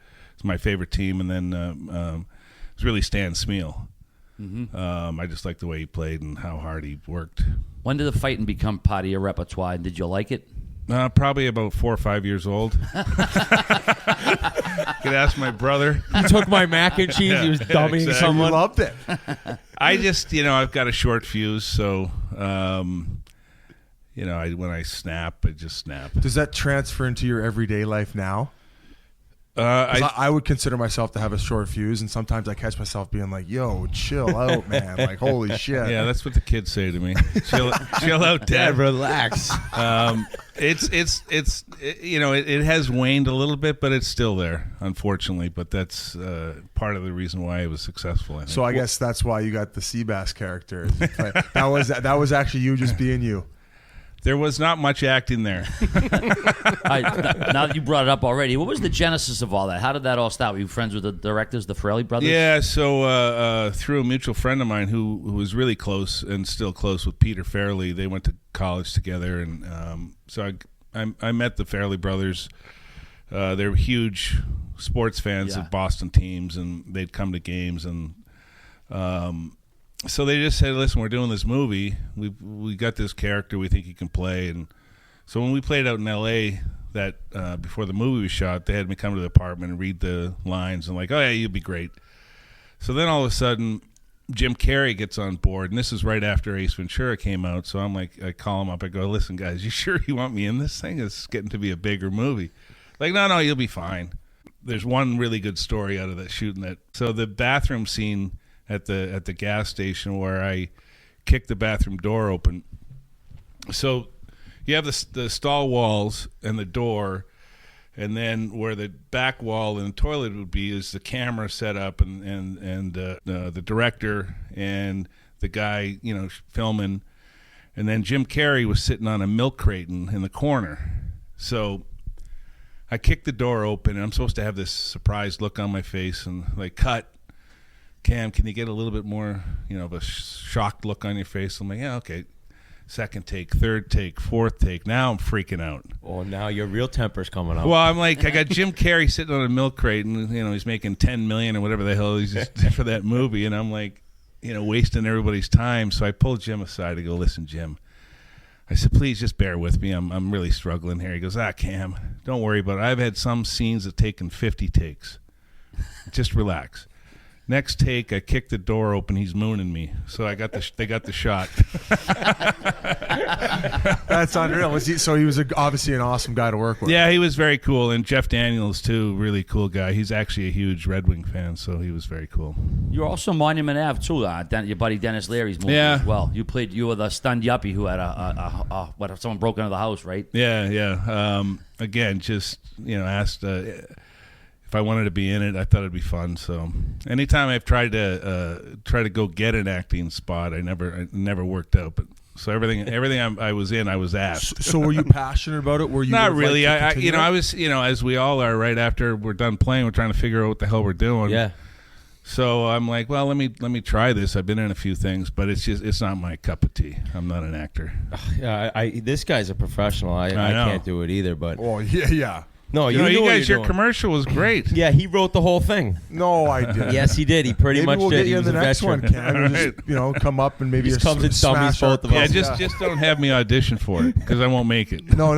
my favorite team, and then it was really Stan Smeel. Mm-hmm. I just liked the way he played and how hard he worked. When did the fighting become part of your repertoire, and did you like it? Probably about 4 or 5 years old. Could ask my brother. He took my mac and cheese. He was dummying exactly. You someone. loved it. I just, I've got a short fuse, so, when I snap, I just snap. Does that transfer into your everyday life now? I would consider myself to have a short fuse, and sometimes I catch myself being like, "Yo, chill out, man! Like, holy shit!" Yeah, that's what the kids say to me. Chill out, Dad. Dad, relax. It has waned a little bit, but it's still there, unfortunately. But that's part of the reason why it was successful. I think. So I guess that's why you got the Seabass character. That was actually you just being you. There was not much acting there. Now that you brought it up already, what was the genesis of all that? How did that all start? Were you friends with the directors, the Farrelly brothers? Yeah, so through a mutual friend of mine who was really close and still close with Peter Farrelly, they went to college together, and so I met the Farrelly brothers they're huge sports fans of Boston teams, and they'd come to games, and so they just said, listen, we're doing this movie. We got this character we think he can play. And so when we played out in L.A. that before the movie was shot, they had me come to the apartment and read the lines and like, oh, yeah, you'd be great. So then all of a sudden, Jim Carrey gets on board, and this is right after Ace Ventura came out. So I'm like, I call him up. I go, listen, guys, you sure you want me in this thing? It's getting to be a bigger movie. Like, no, you'll be fine. There's one really good story out of that shooting that. So the bathroom scene at the gas station where I kicked the bathroom door open. So you have the stall walls and the door, and then where the back wall and the toilet would be is the camera set up, and the director and the guy, you know, filming, and then Jim Carrey was sitting on a milk crate in the corner. So I kicked the door open, and I'm supposed to have this surprised look on my face, and like, cut. Cam, can you get a little bit more, you know, of a shocked look on your face? I'm like, yeah, okay. Second take, third take, fourth take. Now I'm freaking out. Oh, now your real temper's coming out. Well, I'm like, I got Jim Carrey sitting on a milk crate, and you know he's making $10 million or whatever the hell he's just for that movie, and I'm like, you know, wasting everybody's time. So I pulled Jim aside to go, listen, Jim. I said, please just bear with me. I'm really struggling here. He goes, Cam, don't worry about it. I've had some scenes that taken 50 takes. Just relax. Next take, I kicked the door open. He's mooning me, so they got the shot. That's unreal. So he was obviously an awesome guy to work with. Yeah, he was very cool, and Jeff Daniels too, really cool guy. He's actually a huge Red Wing fan, so he was very cool. You're also Monument Ave too. Your buddy Dennis Leary's movie as well. You were the stunned yuppie who had someone broke into the house, right? Yeah. Again, just asked. If I wanted to be in it, I thought it'd be fun. So, anytime I've tried to go get an acting spot, I never worked out. But so everything I was in, I was asked. So, were you passionate about it? Were you not really? I was as we all are. Right after we're done playing, we're trying to figure out what the hell we're doing. Yeah. So I'm like, well, let me try this. I've been in a few things, but it's not my cup of tea. I'm not an actor. Yeah, this guy's a professional. I can't do it either. But yeah. No, you guys, your commercial was great. Yeah, he wrote the whole thing. No, I didn't. Yes, he did. He pretty much we'll did. Get you in the next one, Cam. Just, come up and maybe just comes and dummies both of us. Yeah, just don't have me audition for it because I won't make it. No,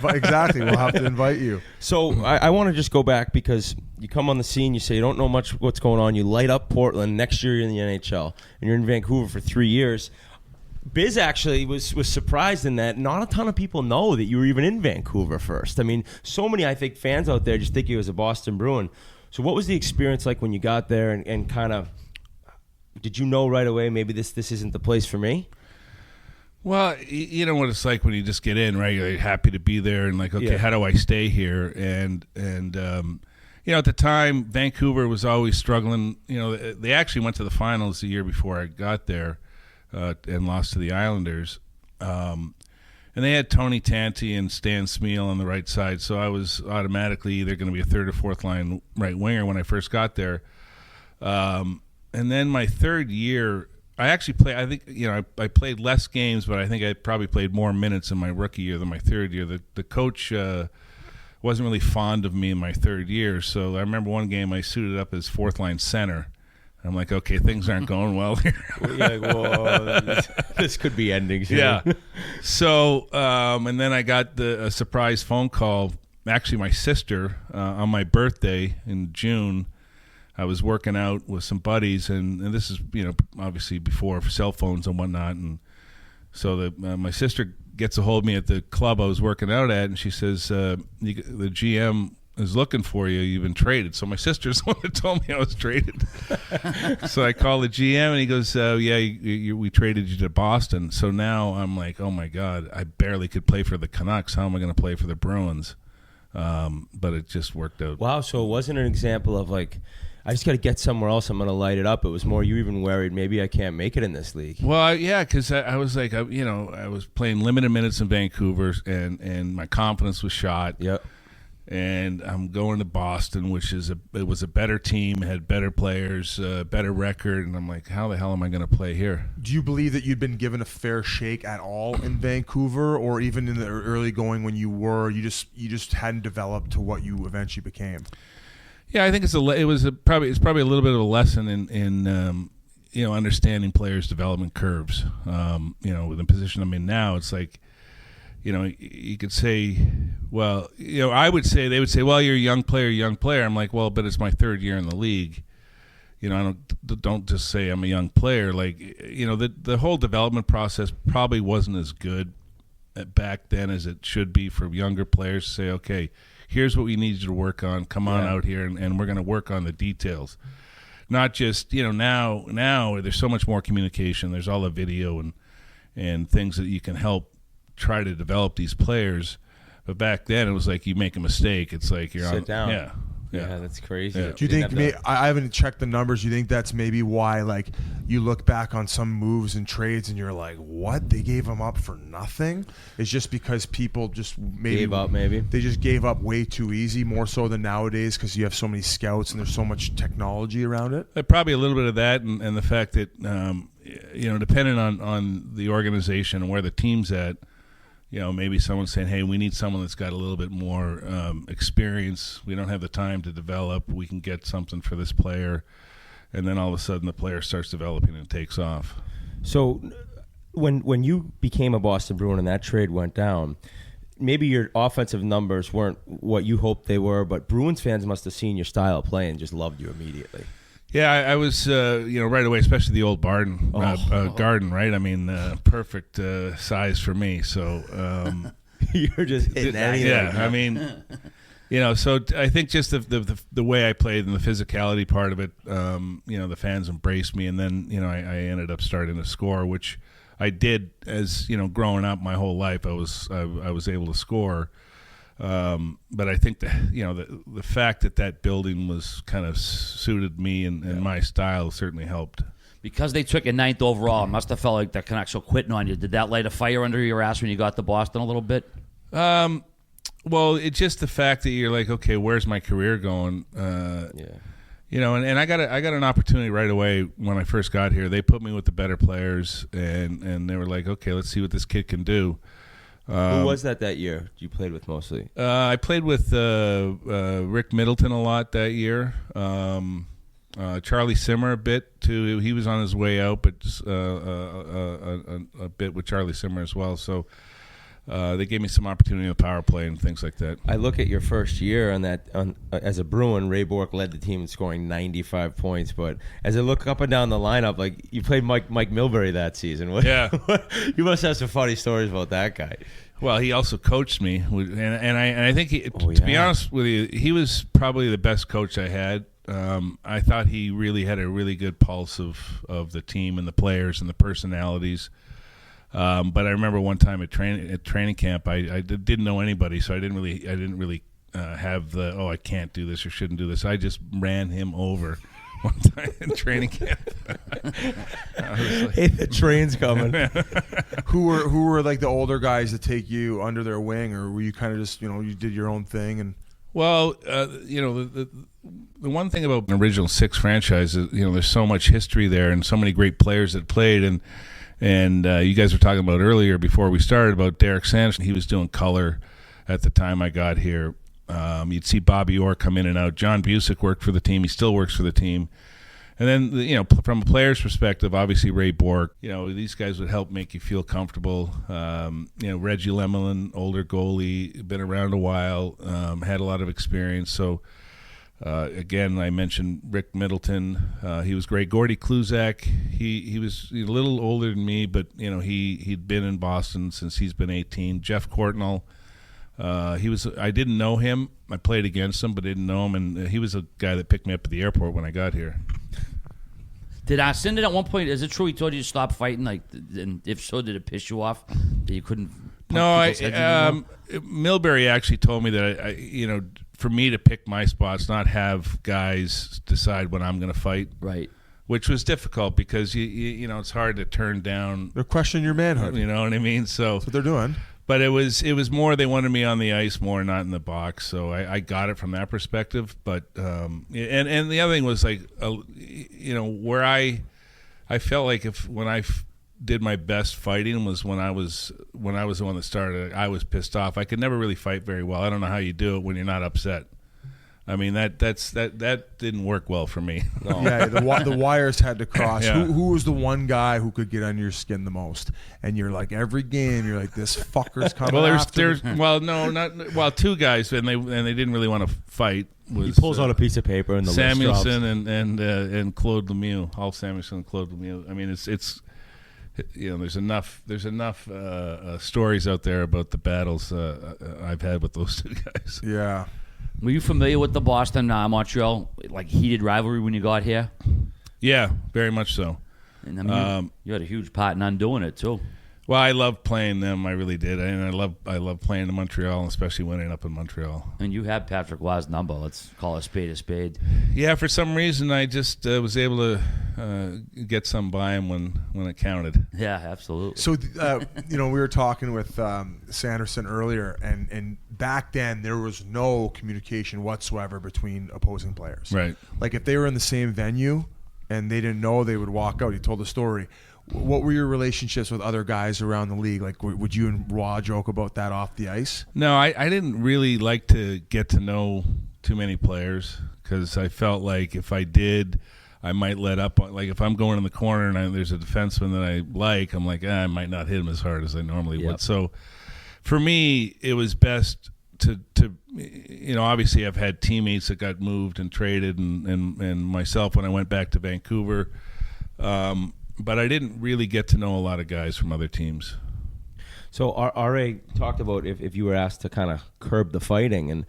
exactly. We'll have to invite you. So I want to just go back because you come on the scene, you say you don't know much what's going on. You light up Portland. Next year you're in the NHL, and you're in Vancouver for 3 years. Biz actually was surprised in that not a ton of people know that you were even in Vancouver first. I mean, so many, I think, fans out there just think you was a Boston Bruin. So what was the experience like when you got there and kind of, did you know right away maybe this isn't the place for me? Well, you know what it's like when you just get in, right? You're happy to be there and like, okay, how do I stay here? And at the time, Vancouver was always struggling. They actually went to the finals the year before I got there. And lost to the Islanders. And they had Tony Tanti and Stan Smeal on the right side, so I was automatically either going to be a third or fourth line right winger when I first got there. And then my third year, I actually played, I think, I played less games, but I think I probably played more minutes in my rookie year than my third year. The coach wasn't really fond of me in my third year, so I remember one game I suited up as fourth line center. I'm like, okay, things aren't going well here. This could be ending soon. Yeah. So, and then I got a surprise phone call. Actually, my sister, on my birthday in June, I was working out with some buddies, and this is, obviously before cell phones and whatnot. And so my sister gets a hold of me at the club I was working out at, and she says, the GM is looking for you. You've been traded. So my sister's the one that told me I was traded. So I call the GM and he goes, we traded you to Boston. So now I'm like, oh my God, I barely could play for the Canucks. How am I going to play for the Bruins? But it just worked out. Wow. So it wasn't an example of like, I just got to get somewhere else. I'm going to light it up. It was more you even worried maybe I can't make it in this league. Well, yeah, because I was like, I was playing limited minutes in Vancouver and my confidence was shot. Yep. and I'm going to Boston, which is it was a better team, had better players, better record, and I'm like, how the hell am I going to play here? Do you believe that you'd been given a fair shake at all in Vancouver, or even in the early going when you just hadn't developed to what you eventually became? Yeah, I think it's probably a little bit of a lesson in understanding players' development curves. With the position I'm in now, it's like, you could say, well, I would say, they would say, well, you're a young player. I'm like, well, but it's my third year in the league. I don't just say I'm a young player. Like, the whole development process probably wasn't as good back then as it should be for younger players to say, okay, here's what we need you to work on. Come on out here, and we're going to work on the details. Not just, now there's so much more communication. There's all the video and things that you can help try to develop these players. But back then it was like you make a mistake, it's like you're sit down. Yeah, that's crazy. Yeah. Do you think I haven't checked the numbers? Do you think that's maybe why, like, you look back on some moves and trades and you're like, what? They gave them up for nothing? It's just because people just gave up, maybe. They just gave up way too easy, more so than nowadays, because you have so many scouts and there's so much technology around it? Probably a little bit of that, and the fact that, depending on the organization and where the team's at, maybe someone's saying, hey, we need someone that's got a little bit more experience. We don't have the time to develop. We can get something for this player. And then all of a sudden the player starts developing and takes off. So when you became a Boston Bruin and that trade went down, maybe your offensive numbers weren't what you hoped they were, but Bruins fans must have seen your style of play and just loved you immediately. Yeah, I was, right away, especially the old garden, right? I mean, perfect size for me. So you're just hitting anything. Yeah, I mean, so I think just the way I played and the physicality part of it, the fans embraced me, and then I ended up starting to score, which I did as growing up my whole life. I was able to score. But I think the fact that building was kind of suited me and my style certainly helped. Because they took a 9th overall, it must have felt like the Canucks were quitting on you. Did that light a fire under your ass when you got to Boston a little bit? Well, it's just the fact that you're like, okay, where's my career going? And I got an opportunity right away when I first got here. They put me with the better players, and they were like, okay, let's see what this kid can do. Who was that year you played with mostly? I played with Rick Middleton a lot that year. Charlie Simmer a bit too. He was on his way out, but just, a bit with Charlie Simmer as well. So they gave me some opportunity in the power play and things like that. I look at your first year as a Bruin. Ray Bourque led the team in scoring 95 points. But as I look up and down the lineup, like you played Mike Milbury that season. Yeah, you must have some funny stories about that guy. Well, he also coached me, and I think to be honest with you, he was probably the best coach I had. I thought he really had a really good pulse of the team and the players and the personalities. But I remember one time at training camp, I didn't know anybody, so I didn't really have the I can't do this or shouldn't do this. I just ran him over one time in training camp. Hey, the train's coming. Who were like the older guys that take you under their wing, or were you kind of just you did your own thing? And well, the one thing about an original six franchise is there's so much history there and so many great players that played and you guys were talking about earlier before we started about Derek Sanderson. He was doing color at the time I got here. You'd see Bobby Orr come in and out. John Busick worked for the team. He still works for the team. And then, from a player's perspective, obviously Ray Bourque, these guys would help make you feel comfortable. Reggie Lemelin, older goalie, been around a while, had a lot of experience. So, again, I mentioned Rick Middleton. He was great. Gordy Kluzak, he was a little older than me, but, he'd been in Boston since he's been 18. Jeff Courtnall. I didn't know him. I played against him, but didn't know him, and he was a guy that picked me up at the airport when I got here. Did Sinden at one point? Is it true he told you to stop fighting? And if so, did it piss you off that you couldn't? No, Milbury actually told me that for me to pick my spots, not have guys decide when I'm going to fight. Right. Which was difficult because it's hard to turn down. They're questioning your manhood. You know what I mean? So that's what they're doing. But it was more they wanted me on the ice more, not in the box. So I got it from that perspective. But and the other thing was like, where I felt like when I did my best fighting was when I was the one that started. I was pissed off. I could never really fight very well. I don't know how you do it when you're not upset. I mean that didn't work well for me. No. Yeah, the wires had to cross. Yeah. Who was the one guy who could get under your skin the most? And you're like, every game you're like, this fucker's coming. Well, after me. Two guys, and they didn't really want to fight. He pulls out a piece of paper and the Samuelson and Claude Lemieux, Hal Samuelson and Claude Lemieux. I mean, it's there's enough stories out there about the battles I've had with those two guys. Yeah. Were you familiar with the Boston Montreal heated rivalry when you got here? Yeah, very much so. And I mean, you had a huge part in undoing it too. Well, I loved playing them. I really did, and I love playing in Montreal, especially winning up in Montreal. And you had Patrick Roy's number. Let's call a spade a spade. Yeah, for some reason, I just was able to get some by him when it counted. Yeah, absolutely. So, we were talking with Sanderson earlier, and back then there was no communication whatsoever between opposing players. Right. Like if they were in the same venue and they didn't know, they would walk out. He told the story. What were your relationships with other guys around the league? Like, would you and Roy joke about that off the ice? No, I didn't really like to get to know too many players because I felt like if I did, I might let up. Like if I'm going in the corner and there's a defenseman that I like, I'm like, I might not hit him as hard as I normally would. So for me, it was best to obviously I've had teammates that got moved and traded and myself when I went back to Vancouver. But I didn't really get to know a lot of guys from other teams. So RA talked about if you were asked to kind of curb the fighting. And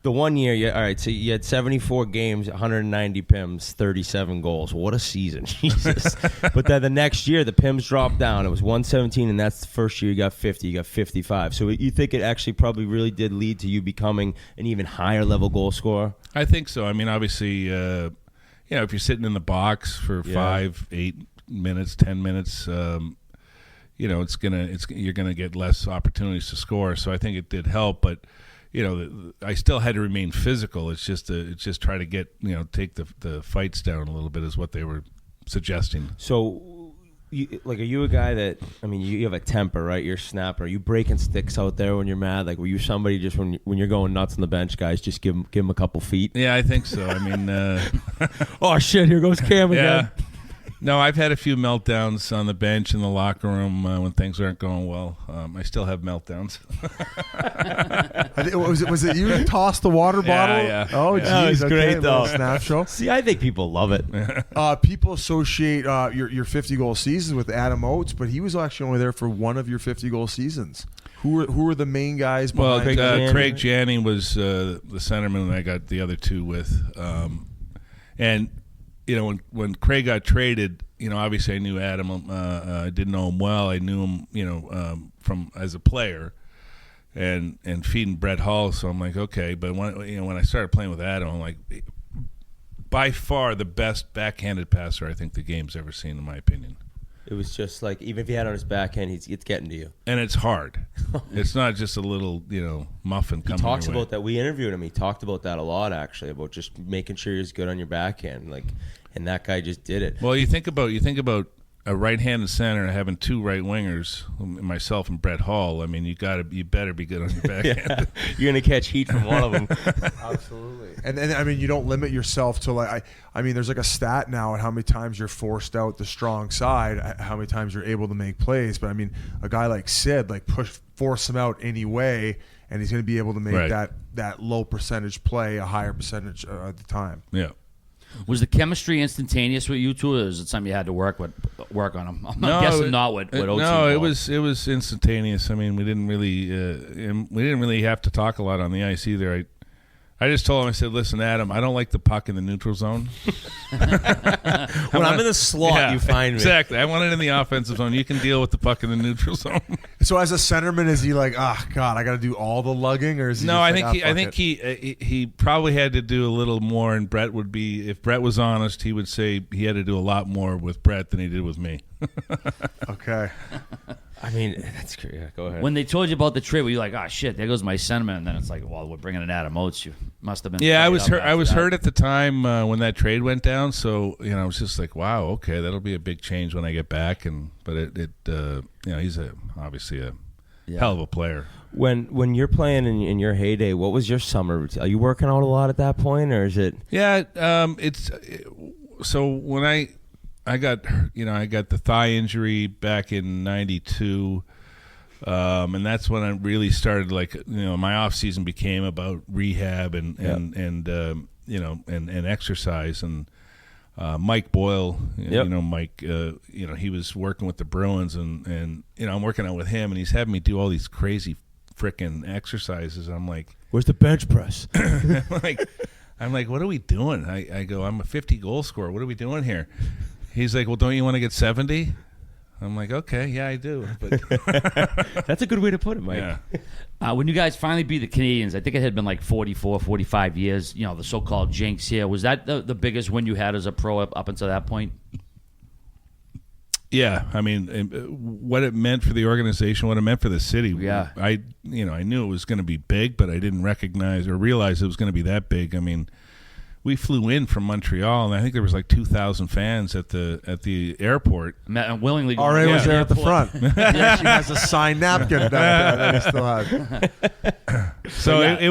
the 1 year, all right, so you had 74 games, 190 PIMs, 37 goals. What a season. Jesus. But then the next year, the PIMs dropped down. It was 117, and that's the first year you got 50. You got 55. So you think it actually probably really did lead to you becoming an even higher level goal scorer? I think so. I mean, obviously, if you're sitting in the box for 5, 8 minutes, 10 minutes, you're gonna get less opportunities to score. So I think it did help, but I still had to remain physical. It's just try to get take the fights down a little bit is what they were suggesting. So, are you a guy that you have a temper, right? You're a snapper. Are you breaking sticks out there when you're mad? Like, were you somebody just when you're going nuts on the bench, guys, just give them a couple feet? Yeah, I think so. I mean, oh shit, here goes Cam again. No, I've had a few meltdowns on the bench in the locker room when things aren't going well. I still have meltdowns. Was it you who tossed the water bottle? Yeah. Oh, geez. That was great, though. Snap show. See, I think people love it. People associate your 50-goal seasons with Adam Oates, but he was actually only there for one of your 50-goal seasons. Who were the main guys behind Craig Janney was the centerman that I got the other two with. And when Craig got traded, obviously I knew Adam. I didn't know him well. I knew him, from as a player, and feeding Brett Hull. So I'm like, okay. But when I started playing with Adam, I'm like, by far the best backhanded passer I think the game's ever seen, in my opinion. It was just like, even if he had on his backhand, it's getting to you. And it's hard. It's not just a little, muffin coming. He talks your way. about that. We interviewed him. He talked about that a lot, actually, about just making sure he's good on your backhand. And that guy just did it. Well, you think about a right-handed center having two right wingers, myself and Brett Hull. I mean, you better be good on your backhand. Yeah. You're gonna catch heat from one of them. Absolutely. And I mean, you don't limit yourself to I mean, there's like a stat now at how many times you're forced out the strong side, how many times you're able to make plays. But I mean, a guy like Sid, force him out anyway, and he's going to be able to make that low percentage play a higher percentage at the time. Yeah. Was the chemistry instantaneous with you two, or is it something you had to work on them? I'm guessing not with OT. No, it was instantaneous. I mean, we didn't really have to talk a lot on the ice either. I just told him, I said, listen, Adam, I don't like the puck in the neutral zone. When I'm in the slot, you find me. Exactly. I want it in the offensive zone. You can deal with the puck in the neutral zone. So as a centerman, is he like, God, I got to do all the lugging? Or is he No, I think he probably had to do a little more, and Brett would be, if Brett was honest, he would say he had to do a lot more with Brett than he did with me. Okay. I mean, that's great. Yeah, go ahead. When they told you about the trade, were you like, "Oh shit, there goes my sentiment"? And then it's like, "Well, we're bringing in Adam Oates. You must have been." Yeah, I was fired hurt. up I was after hurt at the time when that trade went down. So I was just like, "Wow, okay, that'll be a big change when I get back." But he's obviously a hell of a player. When you're playing in your heyday, what was your summer routine? Are you working out a lot at that point, or is it? Yeah, so when I got the thigh injury back in '92, and that's when I really started. My off season became about rehab and exercise. And Mike Boyle, Mike, he was working with the Bruins, and I'm working out with him, and he's having me do all these crazy frickin' exercises. I'm like, "Where's the bench press?" I'm like, what are we doing? I go, I'm a 50 goal scorer. What are we doing here? He's like, well, don't you want to get 70? I'm like, okay, yeah, I do. But that's a good way to put it, Mike. Yeah. When you guys finally beat the Canadians, I think it had been like 44, 45 years, the so-called jinx here. Was that the biggest win you had as a pro up until that point? Yeah, I mean, what it meant for the organization, what it meant for the city. Yeah. I knew it was going to be big, but I didn't recognize or realize it was going to be that big. I mean, we flew in from Montreal, and I think there was like 2,000 fans at the airport. Willingly. RA was there at the front. Yeah, she has a signed napkin back there that he still has. So it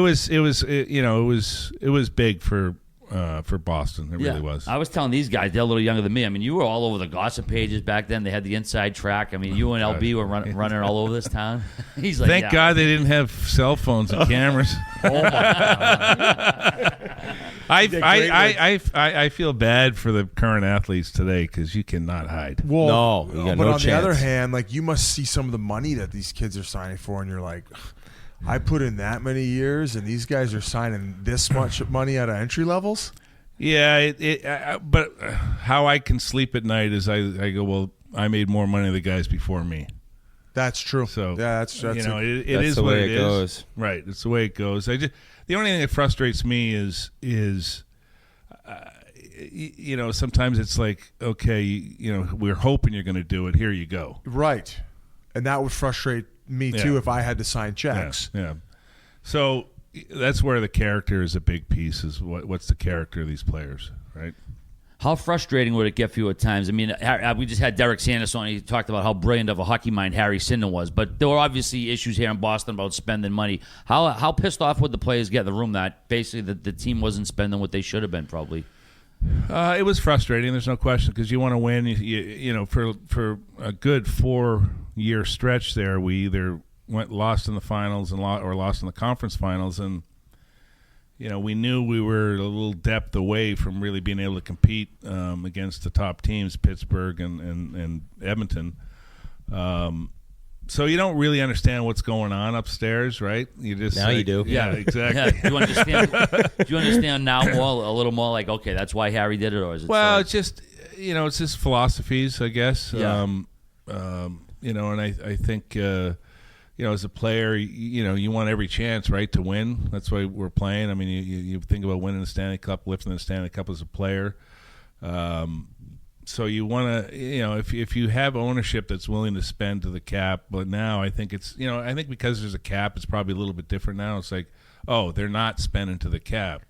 was big for Boston. It really was. I was telling these guys, they're a little younger than me. I mean, you were all over the gossip pages back then. They had the inside track. I mean, you and LB were running all over this town. He's like, thank God they didn't have cell phones and cameras. Oh my God. I feel bad for the current athletes today because you cannot hide. Well, no, you got but no on chance. the other hand, you must see some of the money that these kids are signing for, and you're like, I put in that many years, and these guys are signing this much money out of entry levels. Yeah, but how I can sleep at night is I go, well, I made more money than the guys before me. That's true. So yeah, that's it that's is the what way it it is. goes. Right, it's the way it goes. The only thing that frustrates me is sometimes it's like, okay, we're hoping you're going to do it. Here you go. Right, and that would frustrate me too if I had to sign checks. Yeah. So that's where the character is a big piece. Is what's the character of these players, right? How frustrating would it get for you at times? I mean, we just had Derek Sanders on. He talked about how brilliant of a hockey mind Harry Sinden was. But there were obviously issues here in Boston about spending money. How pissed off would the players get in the room that basically the team wasn't spending what they should have been probably? It was frustrating. There's no question because you want to win. For a good 4-year stretch there, we either lost in the finals or lost in the conference finals, and we knew we were a little depth away from really being able to compete against the top teams, Pittsburgh and Edmonton. So you don't really understand what's going on upstairs, right? You just now you do. Yeah, exactly. Yeah. Do you understand now a little more? Like, okay, that's why Harry did it, or is it? Well, it's just it's just philosophies, I guess. Yeah. And I think. As a player, you want every chance, right, to win. That's why we're playing. I mean, you think about winning the Stanley Cup, lifting the Stanley Cup as a player. So you want to, if you have ownership that's willing to spend to the cap. But now I think it's, I think because there's a cap, it's probably a little bit different now. It's like, oh, they're not spending to the cap.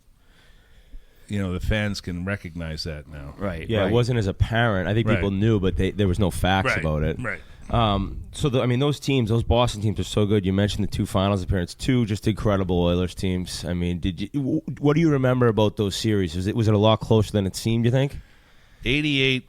The fans can recognize that now. right. Yeah, right. it wasn't as apparent. I think Right. people knew, but there was no facts about it. Right. Those teams, those Boston teams are so good. You mentioned the 2 finals appearances, 2 just incredible Oilers teams. I mean, what do you remember about those series? Was it a lot closer than it seemed, you think? 88,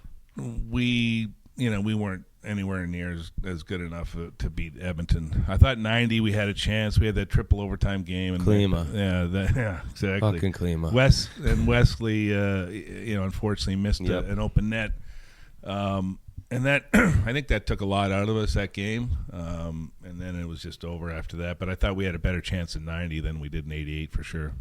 we weren't anywhere near as good enough to beat Edmonton. I thought 90 we had a chance. We had that triple overtime game. And Klima. Yeah, exactly. Fucking Klima. Wesley, unfortunately missed an open net. And that I think that took a lot out of us, that game. And then it was just over after that. But I thought we had a better chance in 90 than we did in 88 for sure.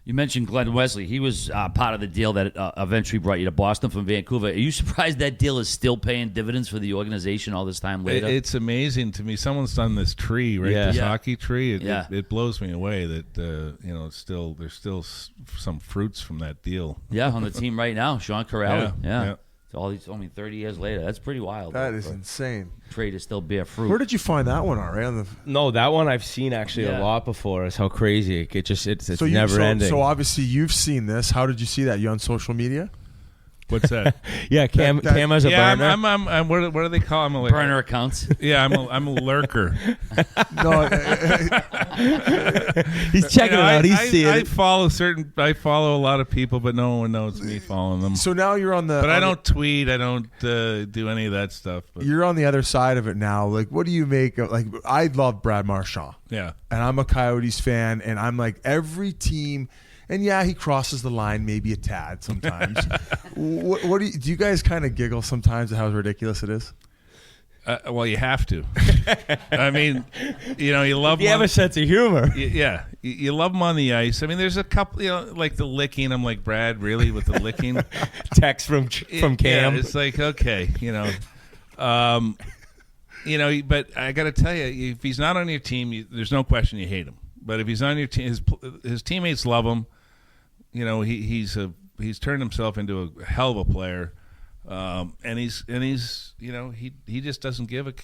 You mentioned Glenn Wesley. He was part of the deal that eventually brought you to Boston from Vancouver. Are you surprised that deal is still paying dividends for the organization all this time later? It's amazing to me. Someone's done this tree, right? Yeah. This Yeah. hockey tree. It blows me away that there's still some fruits from that deal. Yeah, on the team right now, Sean Corrali. Yeah. All these, 30 years later. That's pretty wild. That is insane. Trade is still bear fruit. Where did you find that one, Ari? No, that one I've seen actually a lot before. Is how crazy it's never ending. So obviously you've seen this. How did you see that? You on social media? What's that? Yeah, Cam has a burner. I'm what do they call? I'm a burner accounts. Yeah, I'm a lurker. No, he's checking it out. He's seeing I it. follow a lot of people, but no one knows me following them. So now you're on the. But I don't tweet. I don't do any of that stuff. But. You're on the other side of it now. Like, what do you make of? Like, I love Brad Marchand. Yeah, and I'm a Coyotes fan, and I'm like every team. And yeah, he crosses the line maybe a tad sometimes. What do you guys kind of giggle sometimes at how ridiculous it is? Well, you have to. I mean, you love. You have a sense of humor. Yeah, you love him on the ice. I mean, there's a couple, like the licking. I'm like, Brad, really with the licking? Text from Cam. Yeah, it's like, okay, but I got to tell you, if he's not on your team, there's no question you hate him. But if he's on your team, his teammates love him. He's turned himself into a hell of a player, and he's he just doesn't give a.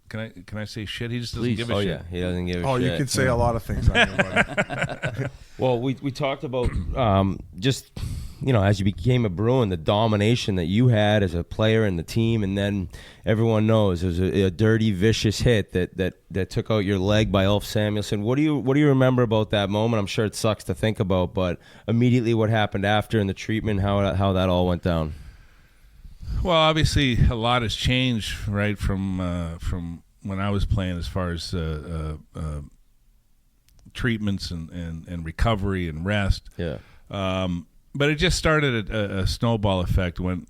Can I say shit? He just doesn't give a shit. Yeah, he doesn't give a shit. Oh, you can say a lot of things on him, buddy. Well, we talked about just as you became a Bruin, the domination that you had as a player in the team, and then everyone knows it was a dirty, vicious hit that took out your leg by Ulf Samuelsson. What do you remember about that moment? I'm sure it sucks to think about, but immediately what happened after and the treatment, how that all went down. Well, obviously a lot has changed, right, from when I was playing as far as treatments and recovery and rest. Yeah. But it just started a snowball effect when,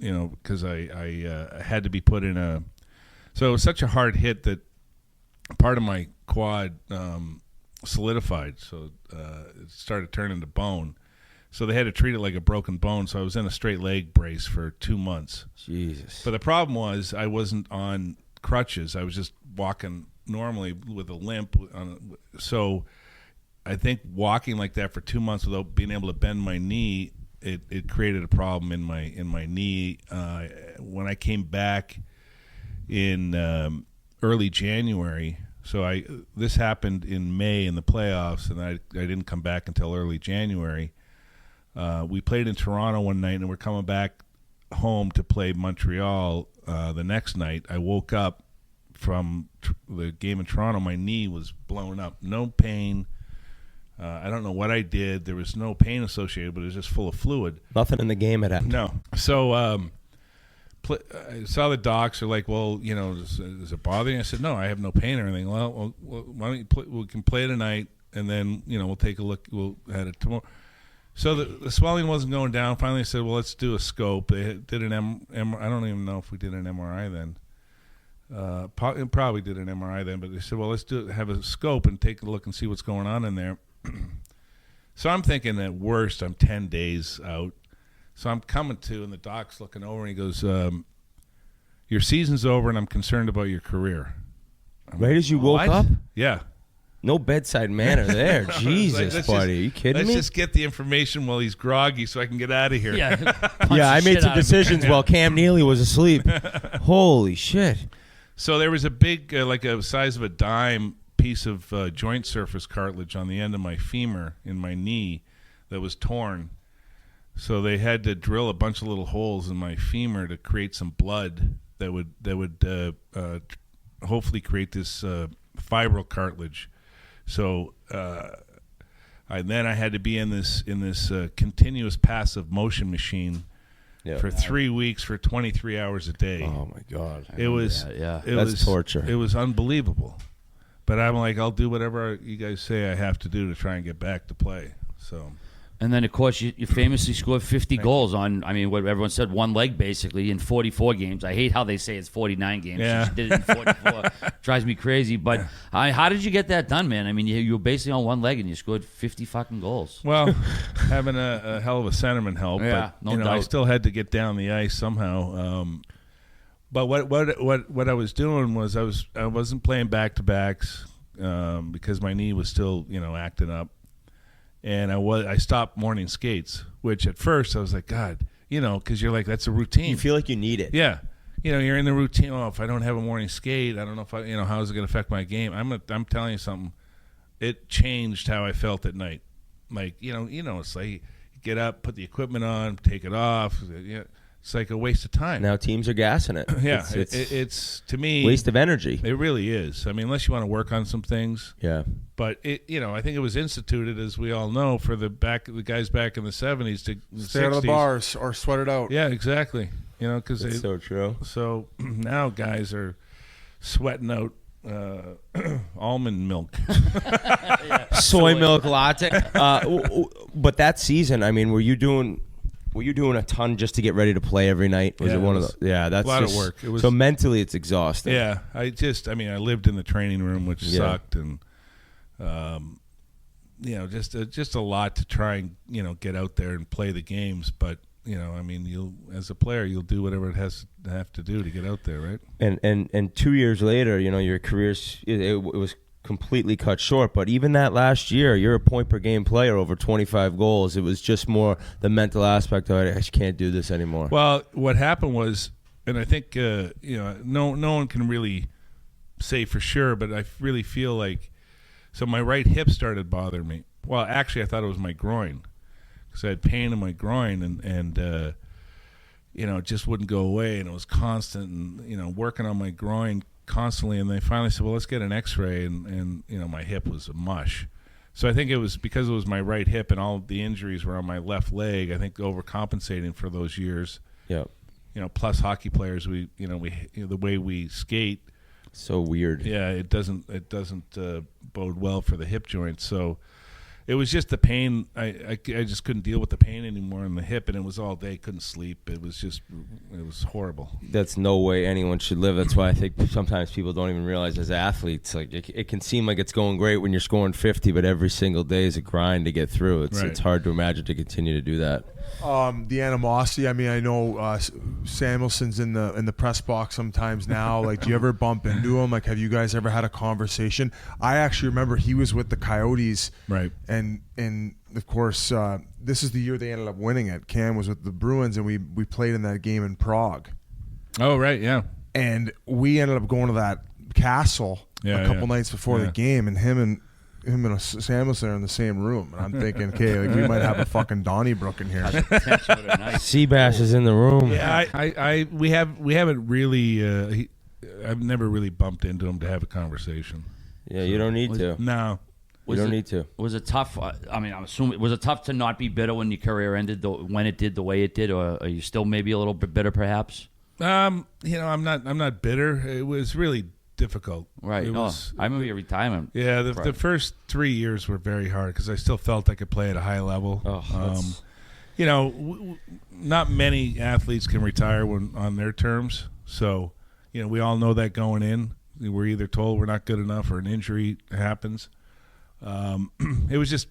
because I had to be put in so it was such a hard hit that part of my quad solidified. So it started turning to bone. So they had to treat it like a broken bone. So I was in a straight leg brace for 2 months. Jesus. But the problem was I wasn't on crutches. I was just walking normally with a limp. So I think walking like that for 2 months without being able to bend my knee, it created a problem in my knee. When I came back in early January, so this happened in May in the playoffs, and I didn't come back until early January. We played in Toronto one night, and we're coming back home to play Montreal the next night. I woke up from the game in Toronto. My knee was blown up. No pain. I don't know what I did. There was no pain associated, but it was just full of fluid. Nothing in the game had happened. No. So I saw the docs are like, well, does it bother you? I said, no, I have no pain or anything. Well, why don't you play? We can play tonight, and then we'll take a look. We'll at it tomorrow. So the swelling wasn't going down. Finally, I said, well, let's do a scope. They did an MRI. I don't even know if we did an MRI then. Probably did an MRI then, but they said, well, let's have a scope and take a look and see what's going on in there. So I'm thinking at worst I'm 10 days out. So I'm coming to, and the doc's looking over, and he goes, your season's over, and I'm concerned about your career. Right as you woke up? Yeah. No bedside manner there. Jesus, buddy. Are you kidding me? Let's just get the information while he's groggy so I can get out of here. Yeah, I made some decisions while Cam Neely was asleep. Holy shit. So there was a big, like a size of a dime piece of joint surface cartilage on the end of my femur in my knee that was torn. So they had to drill a bunch of little holes in my femur to create some blood that would hopefully create this fibril cartilage. So I had to be in this continuous passive motion machine for 3 weeks for 23 hours a day. Oh my God! It was That's torture. It was unbelievable. But I'm like, I'll do whatever you guys say I have to do to try and get back to play. So. And then, of course, you famously scored 50 goals on, what everyone said, one leg, basically, in 44 games. I hate how they say it's 49 games. Yeah. She did it in 44. Drives me crazy. But how did you get that done, man? You were basically on one leg, and you scored 50 fucking goals. Well, having a hell of a centerman helped. Yeah, but, no doubt. I still had to get down the ice somehow. But what I was doing was I wasn't playing back-to-backs because my knee was still, acting up. And I stopped morning skates, which at first I was like, God, because you're like, that's a routine. You feel like you need it. Yeah. You're in the routine. Oh, if I don't have a morning skate, I don't know if how is it going to affect my game? I'm telling you something. It changed how I felt at night. Like, it's like you get up, put the equipment on, take it off. It's like a waste of time. Now teams are gassing it. Yeah, it's to me waste of energy. It really is. I mean, unless you want to work on some things. Yeah. But I think it was instituted, as we all know, for the guys back in the 70s to stay out of the bars or sweat it out. Yeah, exactly. Because it's so true. So now guys are sweating out almond milk, soy milk latte. But that season, I mean, were you doing a ton just to get ready to play every night? Was it one of those? Yeah, that's a lot of work. It was, so mentally, it's exhausting. Yeah, I lived in the training room, which sucked, and just a lot to try and get out there and play the games, but. You'll as a player, you'll do whatever it have to do to get out there, right? And 2 years later, your career's it was completely cut short. But even that last year, you're a point per game player, over 25 goals. It was just more the mental aspect of it. I just can't do this anymore. Well, what happened was, and I think no one can really say for sure, but I really feel like my right hip started bothering me. Well, actually, I thought it was my groin. So I had pain in my groin, and it just wouldn't go away, and it was constant, and working on my groin constantly. And they finally said, well, let's get an X-ray, and my hip was a mush. So I think it was because it was my right hip, and all the injuries were on my left leg. I think overcompensating for those years. Yeah. Plus hockey players, the way we skate. So weird. Yeah, it doesn't bode well for the hip joint. So. It was just the pain. I just couldn't deal with the pain anymore in the hip, and it was all day. Couldn't sleep. It was horrible. That's no way anyone should live. That's why I think sometimes people don't even realize as athletes, like it can seem like it's going great when you're scoring 50, but every single day is a grind to get through. It's hard to imagine to continue to do that. The animosity. I mean, I know Samuelson's in the press box sometimes now. Like, do you ever bump into him? Like, have you guys ever had a conversation? I actually remember he was with the Coyotes, right? And of course, this is the year they ended up winning it. Cam was with the Bruins, and we played in that game in Prague. Oh, right, yeah. And we ended up going to that castle a couple nights before the game, and him and Samuelson are in the same room. And I'm thinking, okay, like we might have a fucking Donnybrook in here. Seabass is in the room. Yeah, we haven't really. I've never really bumped into him to have a conversation. Yeah, you don't need to. No. You don't need to. Was it tough? I'm assuming, was it tough to not be bitter when your career ended when it did the way it did, or are you still maybe a little bit bitter, perhaps? I'm not bitter. It was really difficult. Right. I remember your retirement. Yeah, the first 3 years were very hard because I still felt I could play at a high level. Not many athletes can retire on their terms. So, we all know that going in. We're either told we're not good enough or an injury happens. It was just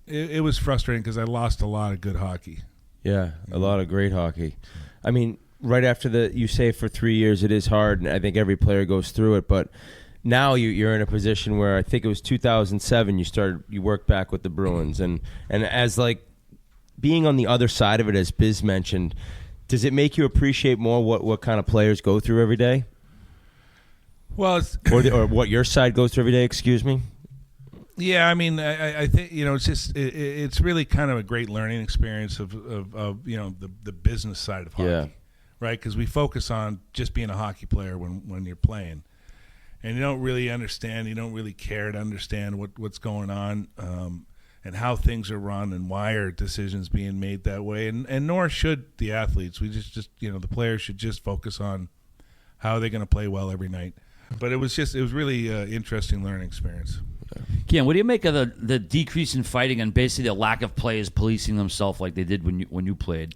it was frustrating because I lost a lot of good hockey. Yeah, a lot of great hockey. I mean, right after you say for 3 years it is hard, and I think every player goes through it, but now you're in a position where I think it was 2007 you worked back with the Bruins, and as like being on the other side of it, as Biz mentioned, does it make you appreciate more what kind of players go through every day? Well, or what your side goes through every day, excuse me? Yeah, I mean, I think it's just it's really kind of a great learning experience of the business side of hockey, right? Because we focus on just being a hockey player when you're playing, and you don't really understand, you don't really care to understand what's going on, and how things are run and why are decisions being made that way, and nor should the athletes. We just the players should just focus on how they're going to play well every night. But it was really interesting learning experience. Ken, what do you make of the decrease in fighting and basically the lack of players policing themselves like they did when you played?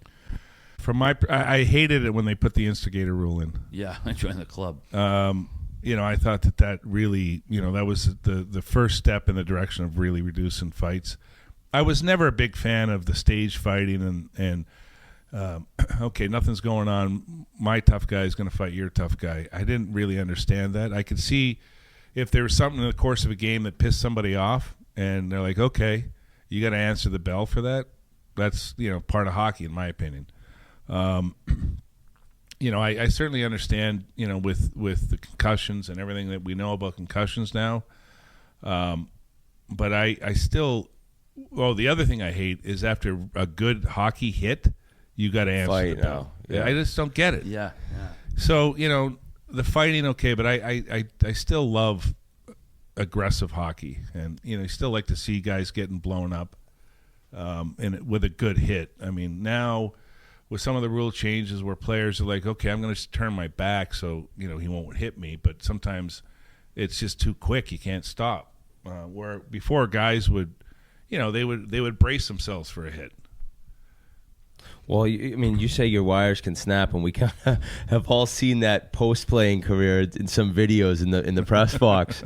I hated it when they put the instigator rule in. Yeah, I joined the club. I thought that really, that was the first step in the direction of really reducing fights. I was never a big fan of the stage fighting and okay, nothing's going on. My tough guy is going to fight your tough guy. I didn't really understand that. I could see if there was something in the course of a game that pissed somebody off, and they're like, okay, you got to answer the bell for that. That's part of hockey, in my opinion. I certainly understand, with the concussions and everything that we know about concussions now. But I still, the other thing I hate is after a good hockey hit, you got to answer the bell. Yeah. I just don't get it. Yeah. So, the fighting, okay, but I still love aggressive hockey. And, you still like to see guys getting blown up with a good hit. I mean, now with some of the rule changes where players are like, okay, I'm going to turn my back so, he won't hit me. But sometimes it's just too quick. You can't stop. Where before guys would, they would brace themselves for a hit. Well, you say your wires can snap, and we kind of have all seen that post-playing career in some videos in the press box.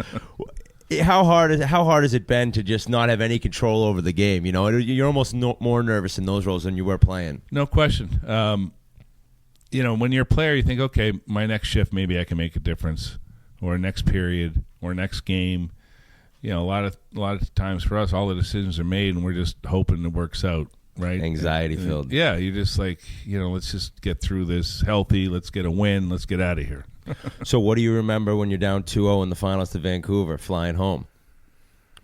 How hard has it been to just not have any control over the game? You're almost more nervous in those roles than you were playing. No question. When you're a player, you think, okay, my next shift, maybe I can make a difference, or next period, or next game. A lot of times for us, all the decisions are made, and we're just hoping it works out. Right, anxiety filled. Yeah, you're just like, let's just get through this healthy. Let's get a win. Let's get out of here. So, what do you remember when you're down 2-0 in the finals to Vancouver, flying home?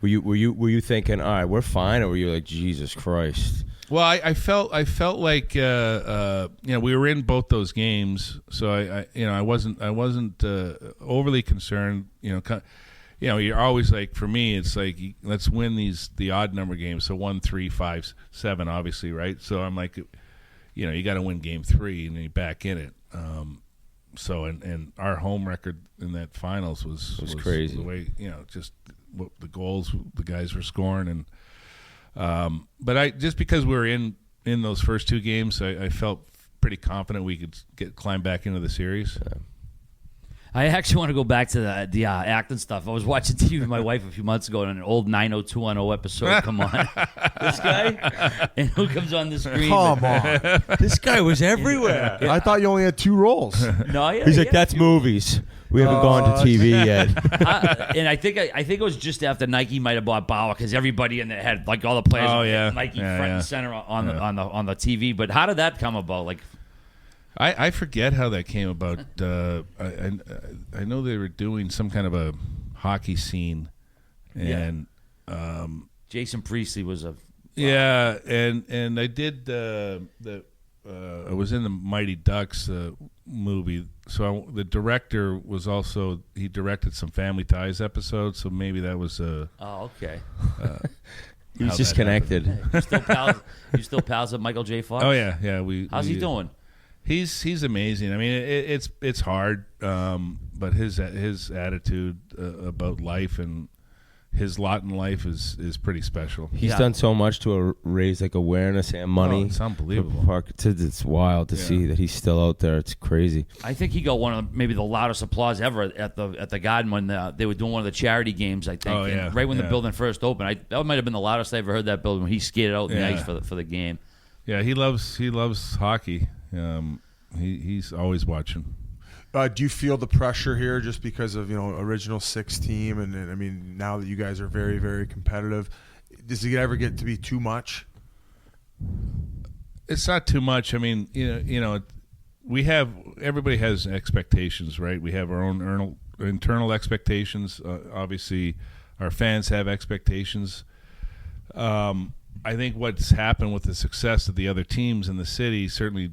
Were you thinking, all right, we're fine, or were you like, Jesus Christ? Well, I felt like we were in both those games, so I wasn't overly concerned. You're always like, for me, it's like, let's win the odd number games. So 1, 3, 5, 7, obviously, right? So I'm like, you got to win game 3 and then you're back in it. So our home record in that finals was crazy. The way, just what the goals the guys were scoring, and but just because we were in those first 2 games, I felt pretty confident we could climb back into the series. Yeah. I actually want to go back to the acting stuff. I was watching TV with my wife a few months ago, and an old 90210 episode come on. This guy, and who comes on the screen? Come on. This guy was everywhere. I thought you only had 2 roles. No, yeah, He's like, that's movies. We haven't gone to TV yet. And I think it was just after Nike might have bought Bauer, because everybody in there had, like, all the players had Nike front and center on the TV. But how did that come about? Like, I forget how that came about. I know they were doing some kind of a hockey scene, and Jason Priestley was a and I did I was in the Mighty Ducks movie, so the director was also, he directed some Family Ties episodes, so maybe that was okay. He was just connected. You still pals with Michael J. Fox? Oh yeah. How's he doing? He's amazing. I mean, it's hard, but his attitude about life and his lot in life is pretty special. He's done so much to raise like awareness and money. It's unbelievable. It's wild to see that he's still out there. It's crazy. I think he got one of maybe the loudest applause ever at the Garden when they were doing one of the charity games, I think. Oh, yeah. And right when the building first opened, that might have been the loudest I ever heard that building when he skated out in the ice for the game. Yeah, he loves hockey. He's always watching. Do you feel the pressure here just because of original 6 team, and I mean now that you guys are very, very competitive, does it ever get to be too much? It's not too much. I mean, everybody has expectations, right? We have our own internal expectations. Obviously, our fans have expectations. I think what's happened with the success of the other teams in the city certainly,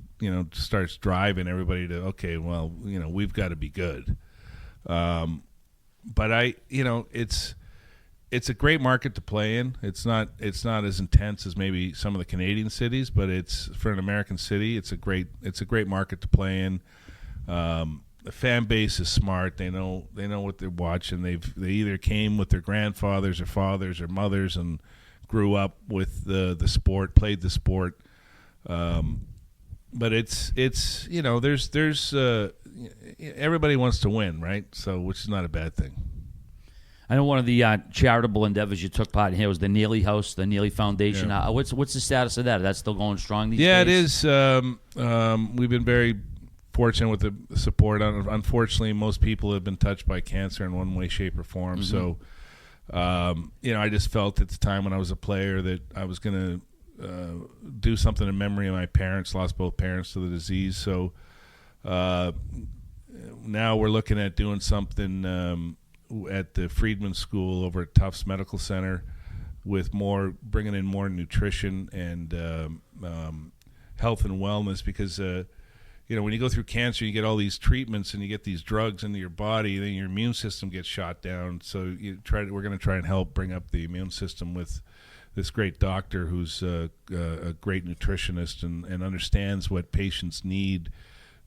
starts driving everybody to, okay, well, we've got to be good. But it's a great market to play in. It's not as intense as maybe some of the Canadian cities, but it's, for an American city, it's a great market to play in. The fan base is smart. They know what they're watching. They either came with their grandfathers or fathers or mothers and grew up with the sport, played the sport, but it's there's everybody wants to win, right? So, which is not a bad thing. I know one of the charitable endeavors you took part in here was the Neely House, the Neely Foundation. Yeah. What's the status of that? Is that still going strong these days? Yeah, it is. We've been very fortunate with the support. Unfortunately, most people have been touched by cancer in one way, shape, or form. Mm-hmm. So, I just felt at the time when I was a player that I was going to do something in memory of my parents. Lost both parents to the disease, so now we're looking at doing something at the Friedman School over at Tufts Medical Center with bringing in more nutrition and health and wellness, because when you go through cancer, you get all these treatments and you get these drugs into your body, then your immune system gets shot down. So we're going to try and help bring up the immune system with this great doctor who's a great nutritionist and understands what patients need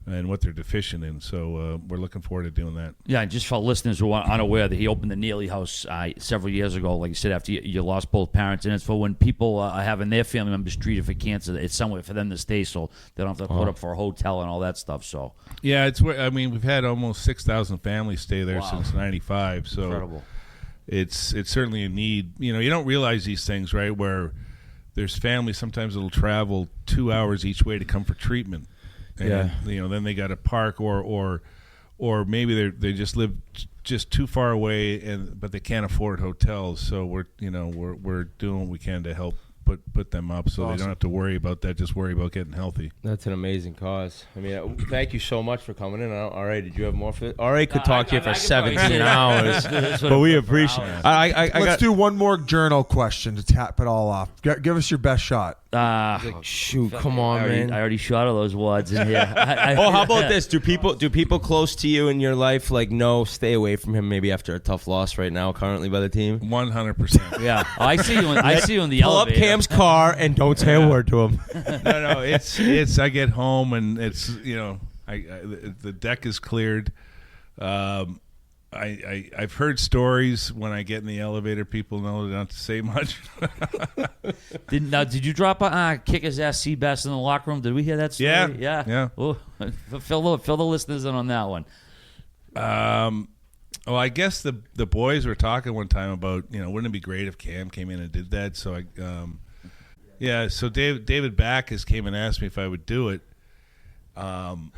and what they're deficient in. So we're looking forward to doing that. Yeah, and just for listeners who are unaware, that he opened the Neely House several years ago, like you said, after you lost both parents. And it's for when people are having their family members treated for cancer. It's somewhere for them to stay, so they don't have to put up for a hotel and all that stuff. So yeah, we've had almost 6,000 families stay there since '95. So incredible. It's certainly a need. You don't realize these things, right? Where there's families sometimes that'll travel 2 hours each way to come for treatment. And, then they got to park or maybe they just live just too far away, but they can't afford hotels. So we're doing what we can to help put them up, so they don't have to worry about that. Just worry about getting healthy. That's an amazing cause. I mean, thank you so much for coming in. All right, did you have more for it? All right, could talk to you for 17 hours, but we appreciate it. Let's do one more journal question to tap it all off. Give us your best shot. Shoot, come on, man. I already shot all those wads in here. How about this? Do people close to you in your life no, stay away from him maybe after a tough loss right now currently by the team? 100%. Yeah. I see you in the Pull elevator. up Cam's car and don't say a word to him. No, it's I get home and it's the deck is cleared. I've heard stories when I get in the elevator. People know not to say much. Did you drop a kick his ass Seabass in the locker room? Did we hear that story? Yeah. Ooh, fill the listeners in on that one. Well, I guess the boys were talking one time about wouldn't it be great if Cam came in and did that? So so David Backus came and asked me if I would do it, and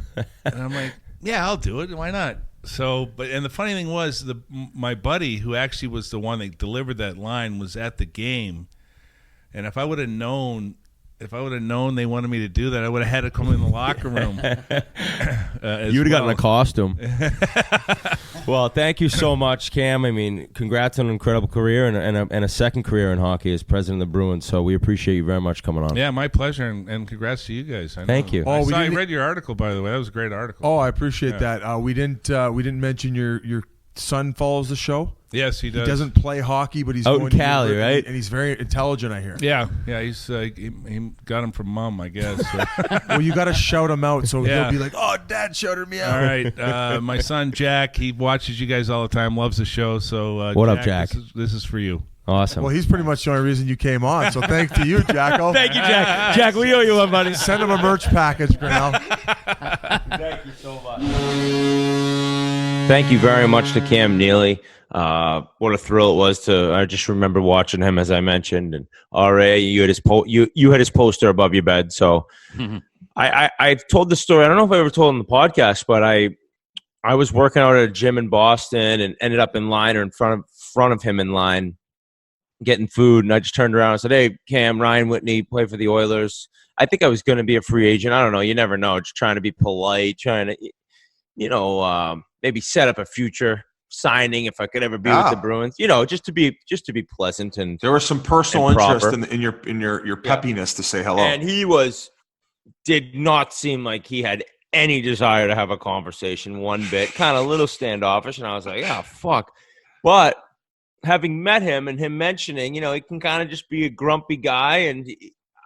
I'm like, yeah, I'll do it. Why not? So, and the funny thing was, my buddy who actually was the one that delivered that line was at the game, and if I would have known they wanted me to do that, I would have had to come in the locker room. You would have gotten a costume. Well, thank you so much, Cam. I mean, congrats on an incredible career and a second career in hockey as president of the Bruins. So we appreciate you very much coming on. Yeah, my pleasure, and congrats to you guys. Thank you. I read your article, by the way. That was a great article. Oh, I appreciate that. We didn't mention your son follows the show. Yes, he does. He doesn't play hockey, but he's out going in Cali, right? And he's very intelligent, I hear. Yeah. He's he got him from mom, I guess. So. Well, you got to shout him out, so he'll be like, "Oh, Dad shouted me out." All right, my son Jack, he watches you guys all the time, loves the show. So what up, Jack? This is for you. Awesome. Well, he's pretty much the only reason you came on. So thanks to you, Jacko. Thank you, Jack. Jack, we owe you one, buddy. Send him a merch package, Grinnell. Thank you so much. Thank you very much to Cam Neely. What a thrill it was I just remember watching him, as I mentioned, and RA, you had his poster above your bed. So I've told the story. I don't know if I ever told it on the podcast, but I was working out at a gym in Boston and ended up in line or in front of him in line getting food. And I just turned around and said, "Hey, Cam, Ryan Whitney, play for the Oilers." I think I was going to be a free agent. I don't know. You never know. Just trying to be polite, trying to, maybe set up a future signing if I could ever be with the Bruins, just to be pleasant. And there was some personal interest in your peppiness to say hello. And he did not seem like he had any desire to have a conversation one bit, kind of a little standoffish. And I was like, yeah, fuck. But having met him and him mentioning, he can kind of just be a grumpy guy. And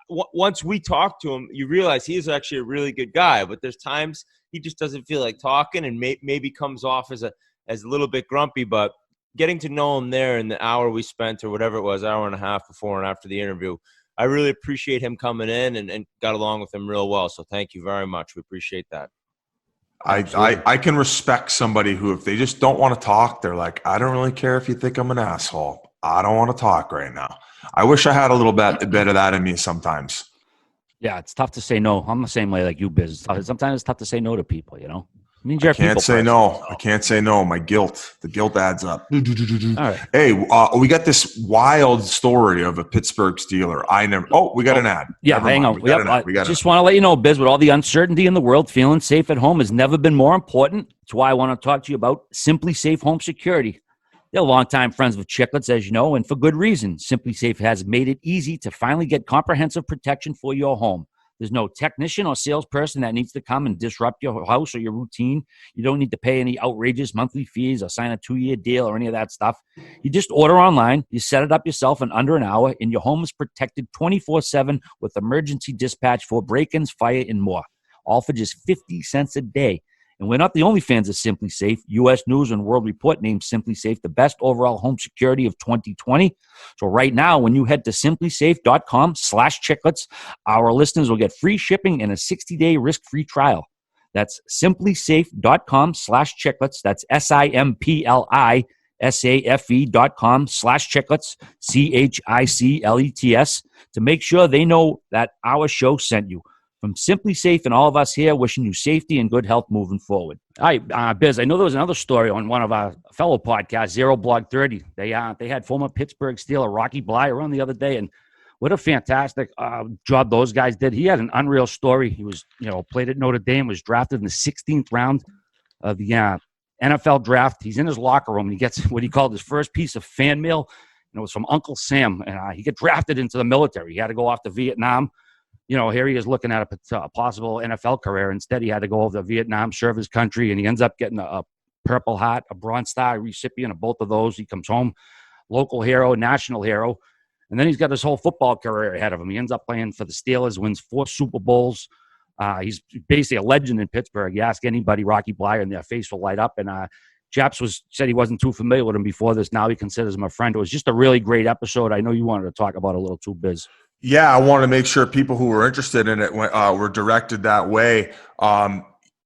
once we talk to him, you realize he is actually a really good guy. But there's times he just doesn't feel like talking and maybe comes off as a little bit grumpy. But getting to know him there in the hour we spent, or whatever it was, hour and a half before and after the interview, I really appreciate him coming in and got along with him real well. So thank you very much. We appreciate that. I can respect somebody who, if they just don't want to talk, they're like, I don't really care if you think I'm an asshole. I don't want to talk right now. I wish I had a bit of that in me sometimes. Yeah, it's tough to say no. I'm the same way like you, Biz. Sometimes it's tough to say no to people, Means you're I can't people say person, no. so. I can't say no. The guilt adds up. All right. Hey, we got this wild story of a Pittsburgh Steeler. We got an ad. Yeah, Never hang mind. on. We got an ad. We got Just want to let you know, Biz, with all the uncertainty in the world, feeling safe at home has never been more important. That's why I want to talk to you about Simply Safe Home Security. They're longtime friends with Chiclets, as you know, and for good reason. Simply Safe has made it easy to finally get comprehensive protection for your home. There's no technician or salesperson that needs to come and disrupt your house or your routine. You don't need to pay any outrageous monthly fees or sign a 2-year deal or any of that stuff. You just order online, you set it up yourself in under an hour, and your home is protected 24/7 with emergency dispatch for break-ins, fire, and more. All for just 50 cents a day. And we're not the only fans of Simply Safe. U.S. News and World Report named Simply Safe the best overall home security of 2020. So right now, when you head to simplysafe.com/chiclets, our listeners will get free shipping and a 60-day risk-free trial. That's simplysafe.com/chiclets. That's SIMPLISAFE.com/chiclets, CHICLETS, to make sure they know that our show sent you. From Simply Safe and all of us here, wishing you safety and good health moving forward. All right, Biz, I know there was another story on one of our fellow podcasts, Zero Blog 30. They had former Pittsburgh Steeler Rocky Bleier on the other day, and what a fantastic job those guys did. He had an unreal story. He was, played at Notre Dame, was drafted in the 16th round of the NFL draft. He's in his locker room, and he gets what he called his first piece of fan mail, and it was from Uncle Sam, and he got drafted into the military. He had to go off to Vietnam. Here he is looking at a possible NFL career. Instead, he had to go over to Vietnam, serve his country, and he ends up getting a Purple Heart, a Bronze Star recipient of both of those. He comes home, local hero, national hero, and then he's got his whole football career ahead of him. He ends up playing for the Steelers, wins 4 Super Bowls. He's basically a legend in Pittsburgh. You ask anybody, Rocky Bleier, and their face will light up. And Chaps said he wasn't too familiar with him before this. Now he considers him a friend. It was just a really great episode. I know you wanted to talk about it a little too, Biz. Yeah, I want to make sure people who were interested in it were directed that way.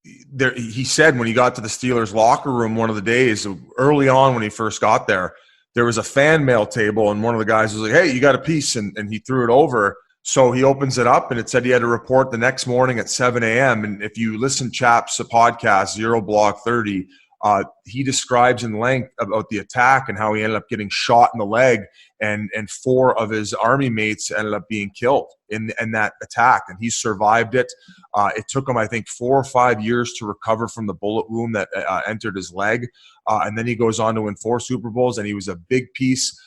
He said when he got to the Steelers locker room one of the days, early on when he first got there was a fan mail table, and one of the guys was like, "Hey, you got a piece?" And he threw it over. So he opens it up, and it said he had to report the next morning at 7 a.m. And if you listen, Chaps, a podcast, Zero Blog 30, he describes in length about the attack and how he ended up getting shot in the leg, and 4 of his army mates ended up being killed in that attack, and he survived it. It took him, I think, 4 or 5 years to recover from the bullet wound that entered his leg, and then he goes on to win 4 Super Bowls, and he was a big piece.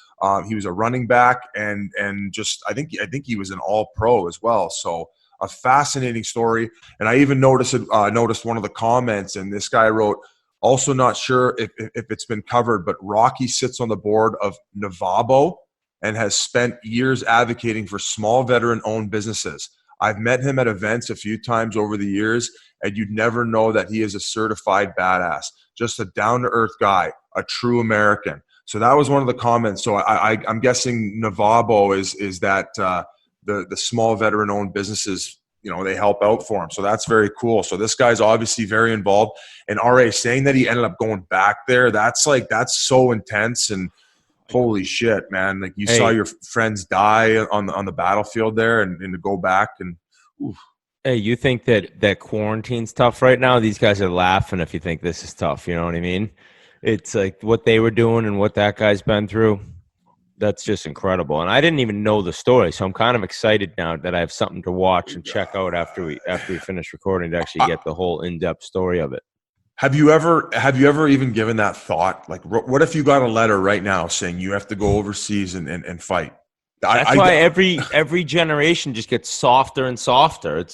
He was a running back, and just I think he was an All-Pro as well. So a fascinating story. And I even noticed one of the comments, and this guy wrote, "Also not sure if it's been covered, but Rocky sits on the board of Navabo and has spent years advocating for small veteran-owned businesses. I've met him at events a few times over the years, and you'd never know that he is a certified badass. Just a down-to-earth guy, a true American." So that was one of the comments. So I'm guessing Navabo is that the small veteran-owned businesses, they help out for him. So that's very cool. So this guy's obviously very involved. And RA saying that he ended up going back there, that's so intense. And holy shit, man. Like you saw your friends die on the battlefield there, and to go back and oof. Hey, you think that quarantine's tough right now? These guys are laughing if you think this is tough. You know what I mean? It's like what they were doing and what that guy's been through. That's just incredible. And I didn't even know the story, so I'm kind of excited now that I have something to watch and check out after we finish recording to actually get the whole in-depth story of it. Have you ever even given that thought? Like, what if you got a letter right now saying you have to go overseas and fight? That's why every generation just gets softer and softer.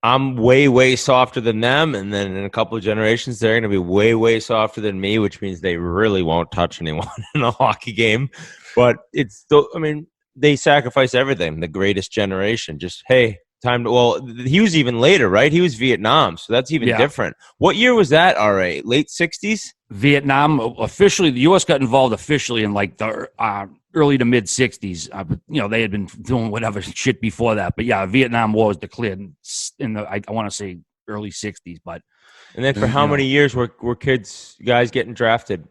I'm way, way softer than them, and then in a couple of generations, they're going to be way, way softer than me, which means they really won't touch anyone in a hockey game. But it's still, they sacrifice everything. The greatest generation, just, hey, time to, well, he was even later, right? He was Vietnam, so that's even different. What year was that, RA? Late 60s? Vietnam, officially, the U.S. got involved officially in like the early to mid 60s. They had been doing whatever shit before that. But yeah, Vietnam War was declared in the, I want to say early 60s. But and then for how many years were guys getting drafted?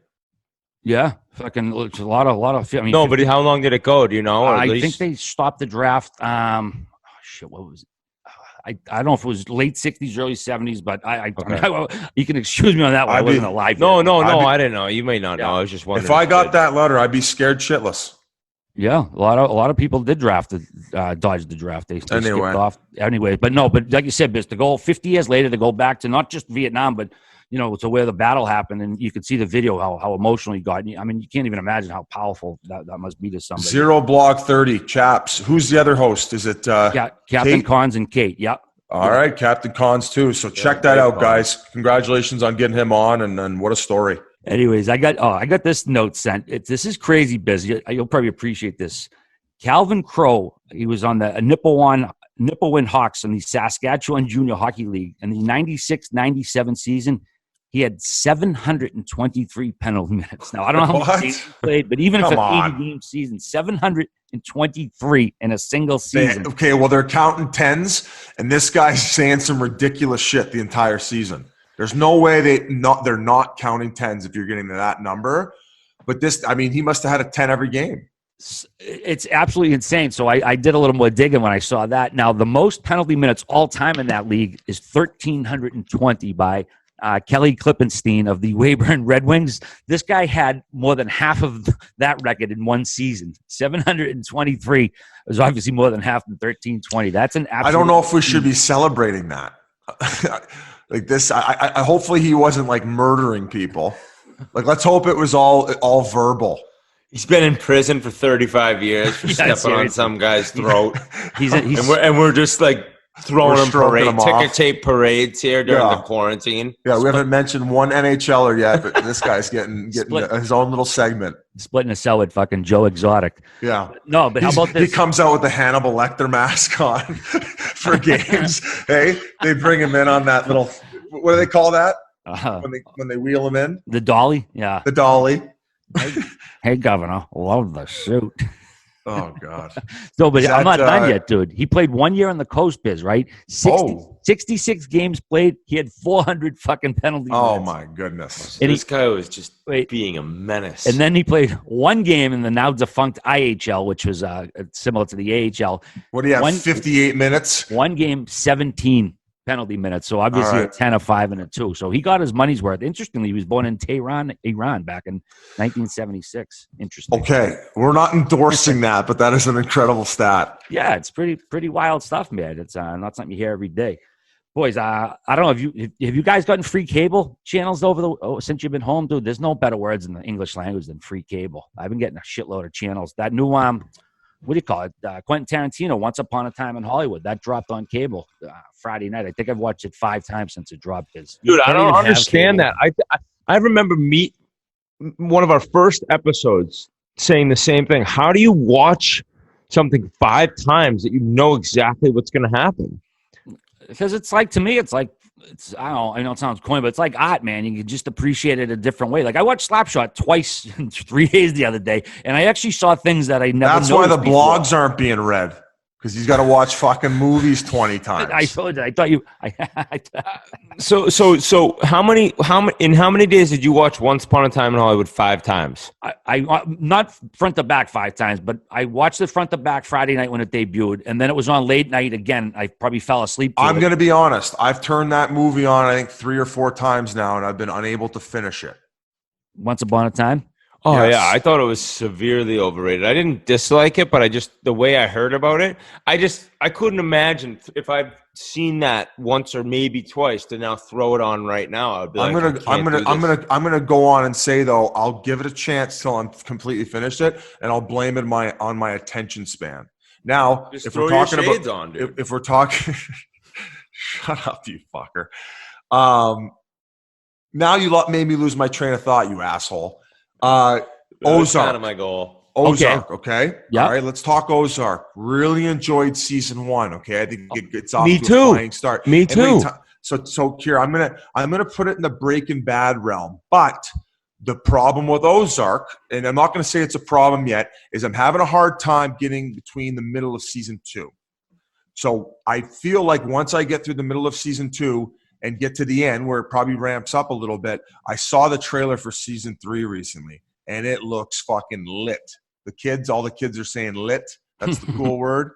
Yeah, fucking it's a lot of. No, but how long did it go? Do you know? I think they stopped the draft. What was it? I don't know if it was late 60s, early 70s, but I mean, you can excuse me on that one. I wasn't alive. No, yet. I didn't know. You may not know. I was just wondering. If I got that letter, I'd be scared shitless. Yeah, a lot of people did dodge the draft. They skipped off anyway. But like you said, Biz, to go 50 years later, to go back to not just Vietnam, but to where the battle happened, and you could see the video how emotional he got. I mean, you can't even imagine how powerful that must be to somebody. Zero Blog 30 chaps. Who's the other host? Is it Captain Kate? Cons and Kate? Yep. All right, Captain Cons too. So check that out, guys. Congratulations on getting him on, and what a story. Anyways, I got this note sent. This is crazy, Biz. You'll probably appreciate this. Calvin Crowe, he was on the Nipawin Hawks in the Saskatchewan Junior Hockey League in the 96-97 season. He had 723 penalty minutes. Now, I don't know how many games he played, but even if it's an 80-game season, 723 in a single season. Okay, well, they're counting tens, and this guy's saying some ridiculous shit the entire season. There's no way they're not counting tens if you're getting to that number. But he must have had a 10 every game. It's absolutely insane. So I did a little more digging when I saw that. Now, the most penalty minutes all time in that league is 1,320 by Kelly Klippenstein of the Weyburn Red Wings. This guy had more than half of that record in one season. 723 is obviously more than half in 1,320. That's an absolute. I don't know if we should be celebrating that. Like this, I hopefully he wasn't like murdering people. Like, let's hope it was all verbal. He's been in prison for 35 years for stepping on some guy's throat. And we're just like throwing him ticker tape parades here during the quarantine. Yeah, we haven't mentioned one NHLer yet, but this guy's getting his own little segment. Splitting a cell with fucking Joe Exotic. Yeah. No, but how about this? He comes out with the Hannibal Lecter mask on for games. Hey, they bring him in on that little, what do they call that? When they wheel him in? The dolly? Yeah. The dolly. Hey, Governor, love the suit. Oh, God. So, but I'm not done yet, dude. He played 1 year on the Coast, Biz, right? 66 games played. He had 400 fucking penalties. Oh, my goodness. And this guy was just being a menace. And then he played one game in the now defunct IHL, which was similar to the AHL. What do you have, 58 minutes? One game, 17 penalty minutes. So obviously a 10, a 5, and a 2. So he got his money's worth. Interestingly, he was born in Tehran, Iran, back in 1976. Interesting. Okay, we're not endorsing that, but that is an incredible stat. Yeah, it's pretty wild stuff, man. It's not something you hear every day. Boys, I don't know have you guys gotten free cable channels since you've been home, dude? There's no better words in the English language than free cable. I've been getting a shitload of channels. That new what do you call it? Quentin Tarantino, Once Upon a Time in Hollywood. That dropped on cable Friday night. I think I've watched it 5 times since it dropped. Dude, I don't understand that. I remember one of our first episodes saying the same thing. How do you watch something 5 times that you know exactly what's going to happen? Because it's like, to me, I know it sounds corny, but it's like art, man. You can just appreciate it a different way. Like, I watched Slapshot twice in 3 days the other day, and I actually saw things that I never That's why the blogs aren't being read, because he's got to watch fucking movies 20 times. I thought you. So how many days did you watch Once Upon a Time in Hollywood 5 times? I not front to back 5 times, but I watched it front to back Friday night when it debuted, and then it was on late night again. I probably fell asleep. I'm going to be honest. I've turned that movie on, I think 3 or 4 times now, and I've been unable to finish it. Once Upon a Time? Oh, Yes. yeah. I thought it was severely overrated. I didn't dislike it, but the way I heard about it, I couldn't imagine if I've seen that once or maybe twice to now throw it on right now. I'd be I'm gonna go on and say, though, I'll give it a chance till I'm completely finished it, and I'll blame it on my attention span. Now, Just if throw we're your talking shades about on, dude. if we're talking, shut up, you fucker. Now you made me lose my train of thought, you asshole. Ozark. Kind of my goal. Ozark, okay? Yeah. All right, let's talk Ozark. Really enjoyed season 1, okay? I think it's off Me to too. a flying start. Me too. So Kira, I'm gonna put it in the Breaking Bad realm. But the problem with Ozark, and I'm not gonna say it's a problem yet, is I'm having a hard time getting between the middle of season 2. So I feel like once I get through the middle of season 2 and get to the end where it probably ramps up a little bit, I saw the trailer for season 3 recently, and it looks fucking lit. All the kids are saying lit. That's the cool word.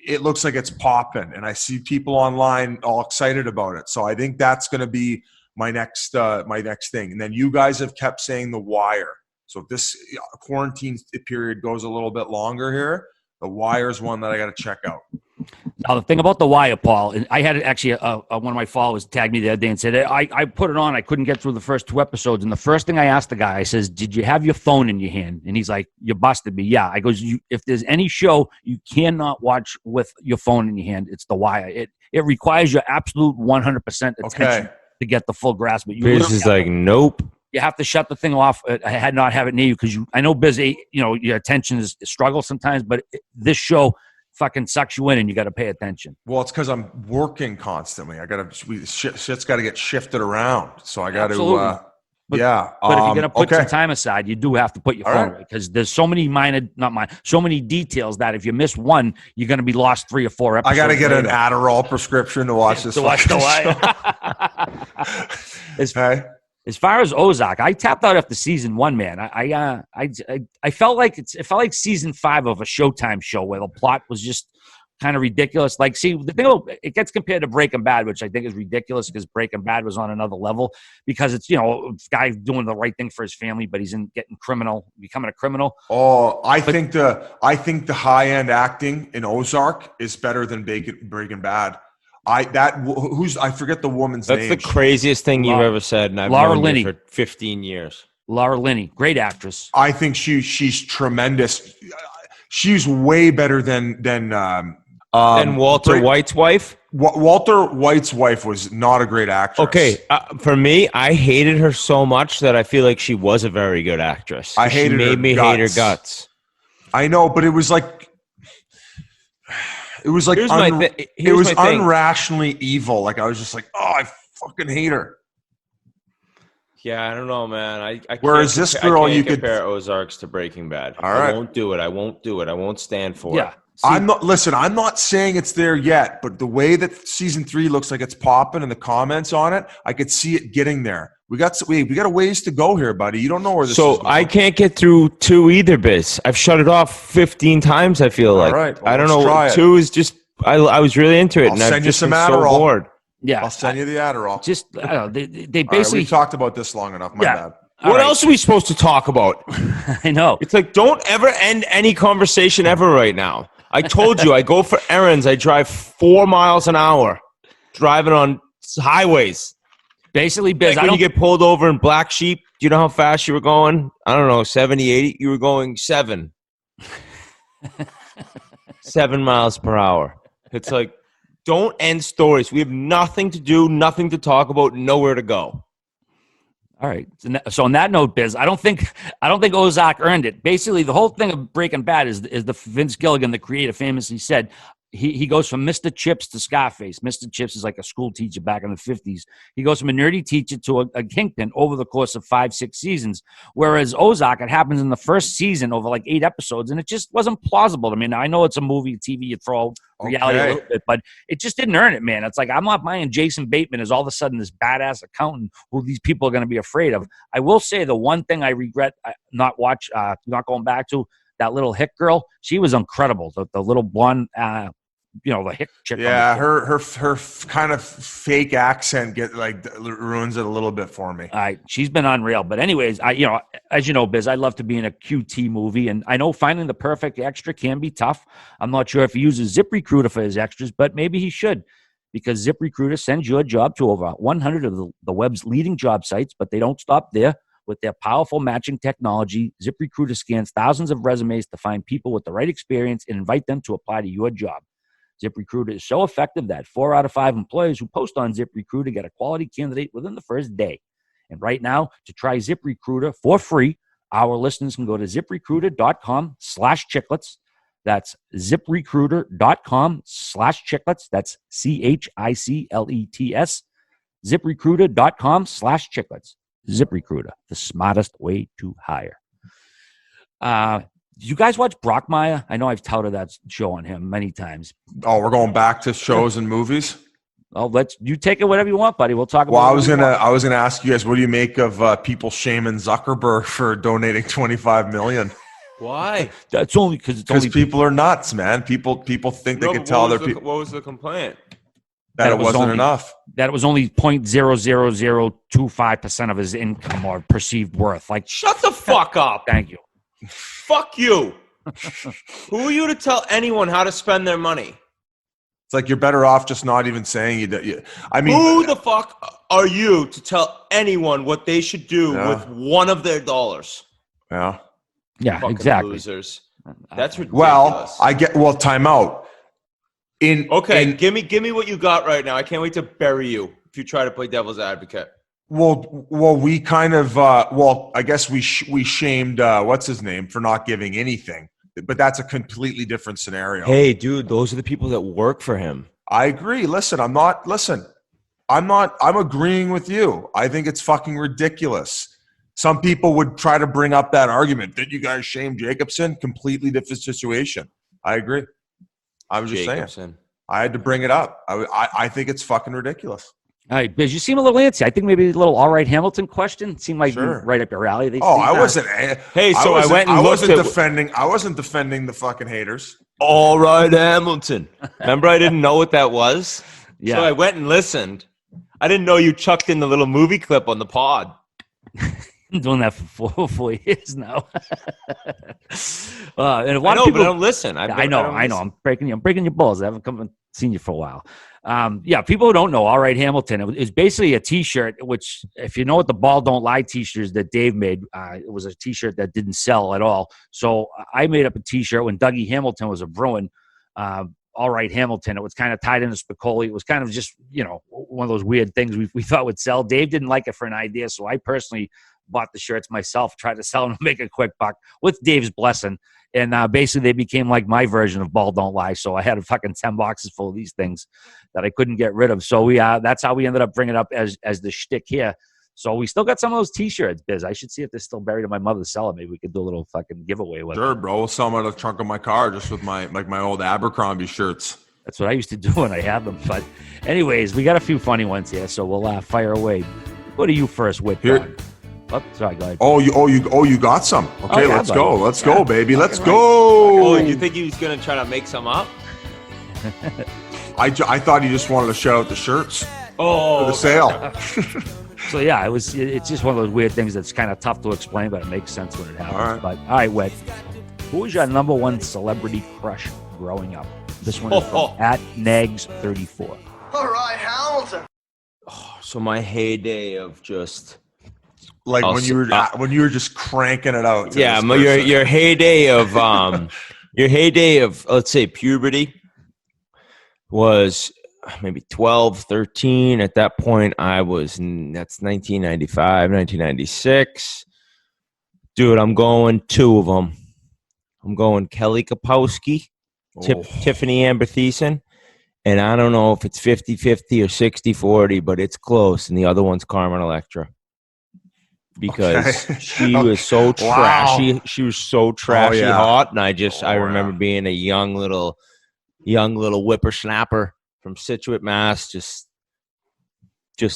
it looks like it's popping, and I see people online all excited about it. So I think that's going to be my next thing. And then you guys have kept saying The Wire. So if this quarantine period goes a little bit longer here, The Wire is one that I got to check out. Now, the thing about The Wire, Paul, and I had actually one of my followers tagged me the other day and said, I put it on. I couldn't get through the first 2 episodes. And the first thing I asked the guy, I says, did you have your phone in your hand? And he's like, you busted me. Yeah. I goes, if there's any show you cannot watch with your phone in your hand, it's The Wire. It requires your absolute 100% attention to get the full grasp. But Biz is like, nope. You have to shut the thing off. I had not have it near you because I know busy. Your attention is struggle sometimes, but this show fucking sucks you in, and you got to pay attention. Well, it's because I'm working constantly. Shit's got to get shifted around, so I got to. But if you're gonna put some time aside, you do have to put your phone away because there's so many so many details that if you miss one, you're gonna be lost 3 or 4 episodes. I got to get an Adderall prescription to watch this. To watch The Wire. As far as Ozark, I tapped out after season 1, man. I felt like it felt like season 5 of a Showtime show where the plot was just kind of ridiculous. Like, see, the thing it gets compared to Breaking Bad, which I think is ridiculous because Breaking Bad was on another level because it's guy doing the right thing for his family, but he's becoming a criminal. Oh, I think the high end acting in Ozark is better than Breaking Bad. I forget the woman's name. That's the craziest thing you've ever said, and I've known Linney for 15 years. Laura Linney, great actress. I think she's tremendous. She's way better than Walter White's wife. Walter White's wife was not a great actress. Okay, for me, I hated her so much that I feel like she was a very good actress. She made me hate her guts. I know, but it was like. It was like unrationally evil. Like I was just like, oh, I fucking hate her. Yeah, I don't know, man. Whereas this girl, you could compare Ozarks to Breaking Bad. All right. I won't do it. I won't stand for it. I'm not saying it's there yet, but the way that season 3 looks like it's popping and the comments on it, I could see it getting there. We got a ways to go here, buddy. You don't know where this is going. So I can't get through 2 either, Biz. I've shut it off 15 times, I feel like. All right. Well, I don't know. 2 is just I was really into it. I'll send you some Adderall. So bored. Yeah. I'll send you the Adderall. Just I don't know. They basically we talked about this long enough. My bad. What else are we supposed to talk about? I know. It's like, don't ever end any conversation ever right now. I told you, I go for errands. I drive 4 miles an hour driving on highways. Basically, Biz, when you get pulled over in Black Sheep, do you know how fast you were going? I don't know, 70, 80? You were going 7. 7 miles per hour. It's like, don't end stories. We have nothing to do, nothing to talk about, nowhere to go. All right. So on that note, Biz, I don't think Ozark earned it. Basically, the whole thing of Breaking Bad is the Vince Gilligan, the creator, famously said he goes from Mr. Chips to Scarface. Mr. Chips is like a school teacher back in the 50s. He goes from a nerdy teacher to a kingpin over the course of 5-6 seasons. Whereas Ozark, it happens in the first season over like 8 episodes, and it just wasn't plausible to me. Now, I know it's a movie, TV, you throw reality a little bit, but it just didn't earn it, man. It's like I'm not buying Jason Bateman as all of a sudden this badass accountant who these people are going to be afraid of. I will say the one thing I regret not going back to, that little hick girl, she was incredible. The little blonde, the hick chick. Yeah, her kind of fake accent ruins it a little bit for me. She's been unreal. But anyways, as you know, Biz, I love to be in a QT movie, and I know finding the perfect extra can be tough. I'm not sure if he uses ZipRecruiter for his extras, but maybe he should, because ZipRecruiter sends your job to over 100 of the web's leading job sites, but they don't stop there. With their powerful matching technology, ZipRecruiter scans thousands of resumes to find people with the right experience and invite them to apply to your job. ZipRecruiter is so effective that 4 out of 5 employers who post on ZipRecruiter get a quality candidate within the first day. And right now, to try ZipRecruiter for free, our listeners can go to ZipRecruiter.com/chiclets. That's ZipRecruiter.com/chiclets. That's CHICLETS. ZipRecruiter.com/chiclets. ZipRecruiter, the smartest way to hire. Did you guys watch Brockmire? I know I've touted that show on him many times. Oh, we're going back to shows and movies? Oh, you take it whatever you want, buddy. We'll talk about I was gonna ask you guys, what do you make of people shaming Zuckerberg for donating $25 million? Why? That's only because people are nuts, man. People think they can tell other people. What was the complaint? That it wasn't enough. That it was only 0.00025% of his income or perceived worth. Like, shut the fuck up. Thank you. Fuck you. Who are you to tell anyone how to spend their money? It's like you're better off just not even saying you. I mean, who the fuck are you to tell anyone what they should do with one of their dollars? Yeah. Yeah, fucking exactly. Losers. That's ridiculous. Well, time out. Give me what you got right now. I can't wait to bury you if you try to play devil's advocate. Well, we kind of I guess we shamed what's his name for not giving anything, but that's a completely different scenario. Hey, dude, those are the people that work for him. I agree. I'm agreeing with you. I think it's fucking ridiculous. Some people would try to bring up that argument. Did you guys shame Jacobson? Completely different situation. I agree. I was just saying. I had to bring it up. I think it's fucking ridiculous. All right, Biz, you seem a little antsy. I think maybe a little all right Hamilton question seemed like right up your alley. I wasn't. Hey, so I went and looked I wasn't defending the fucking haters. All right, Hamilton. Remember, I didn't know what that was. Yeah. So I went and listened. I didn't know you chucked in the little movie clip on the pod. I'm doing that for 4 years now. And a lot I know, of people but I don't listen. I know. I'm breaking your balls. I haven't come and seen you for a while. People who don't know, all right, Hamilton. It's basically a T-shirt. Which, if you know what the Ball Don't Lie T-shirts that Dave made, it was a T-shirt that didn't sell at all. So I made up a T-shirt when Dougie Hamilton was a Bruin. All right, Hamilton. It was kind of tied into Spicoli. It was kind of just one of those weird things we thought would sell. Dave didn't like it for an idea, so I personally bought the shirts myself, tried to sell them to make a quick buck with Dave's blessing. And basically they became like my version of Ball Don't Lie. So I had a fucking 10 boxes full of these things that I couldn't get rid of. So that's how we ended up bringing it up as the shtick here. So we still got some of those T-shirts, Biz. I should see if they're still buried in my mother's cellar. Maybe we could do a little fucking giveaway with Sure, bro. We'll sell them out of the trunk of my car just with my old Abercrombie shirts. That's what I used to do when I had them. But anyways, we got a few funny ones here. So we'll fire away. What are you first with? Here. Oh, sorry, go ahead. You got some. Okay, let's go. Let's go, baby. Let's go. Oh, you think he was going to try to make some up? I thought he just wanted to shout out the shirts for the sale. So yeah, it's just one of those weird things that's kind of tough to explain, but it makes sense when it happens. All right. But all right, Wed, who was your number one celebrity crush growing up? This one is from @Nags34. All right, Hamilton. So my heyday of just like when you were just cranking it out. Yeah, your heyday of let's say puberty was maybe 12, 13. At that point, that's 1995, 1996. Dude, I'm going two of them. I'm going Kelly Kapowski, Tiffany Amber Thiessen, and I don't know if it's 50-50 or 60-40, but it's close. And the other one's Carmen Electra. Because she was so trashy. She was so trashy hot. And I remember being a young little whippersnapper from Scituate, Mass. Just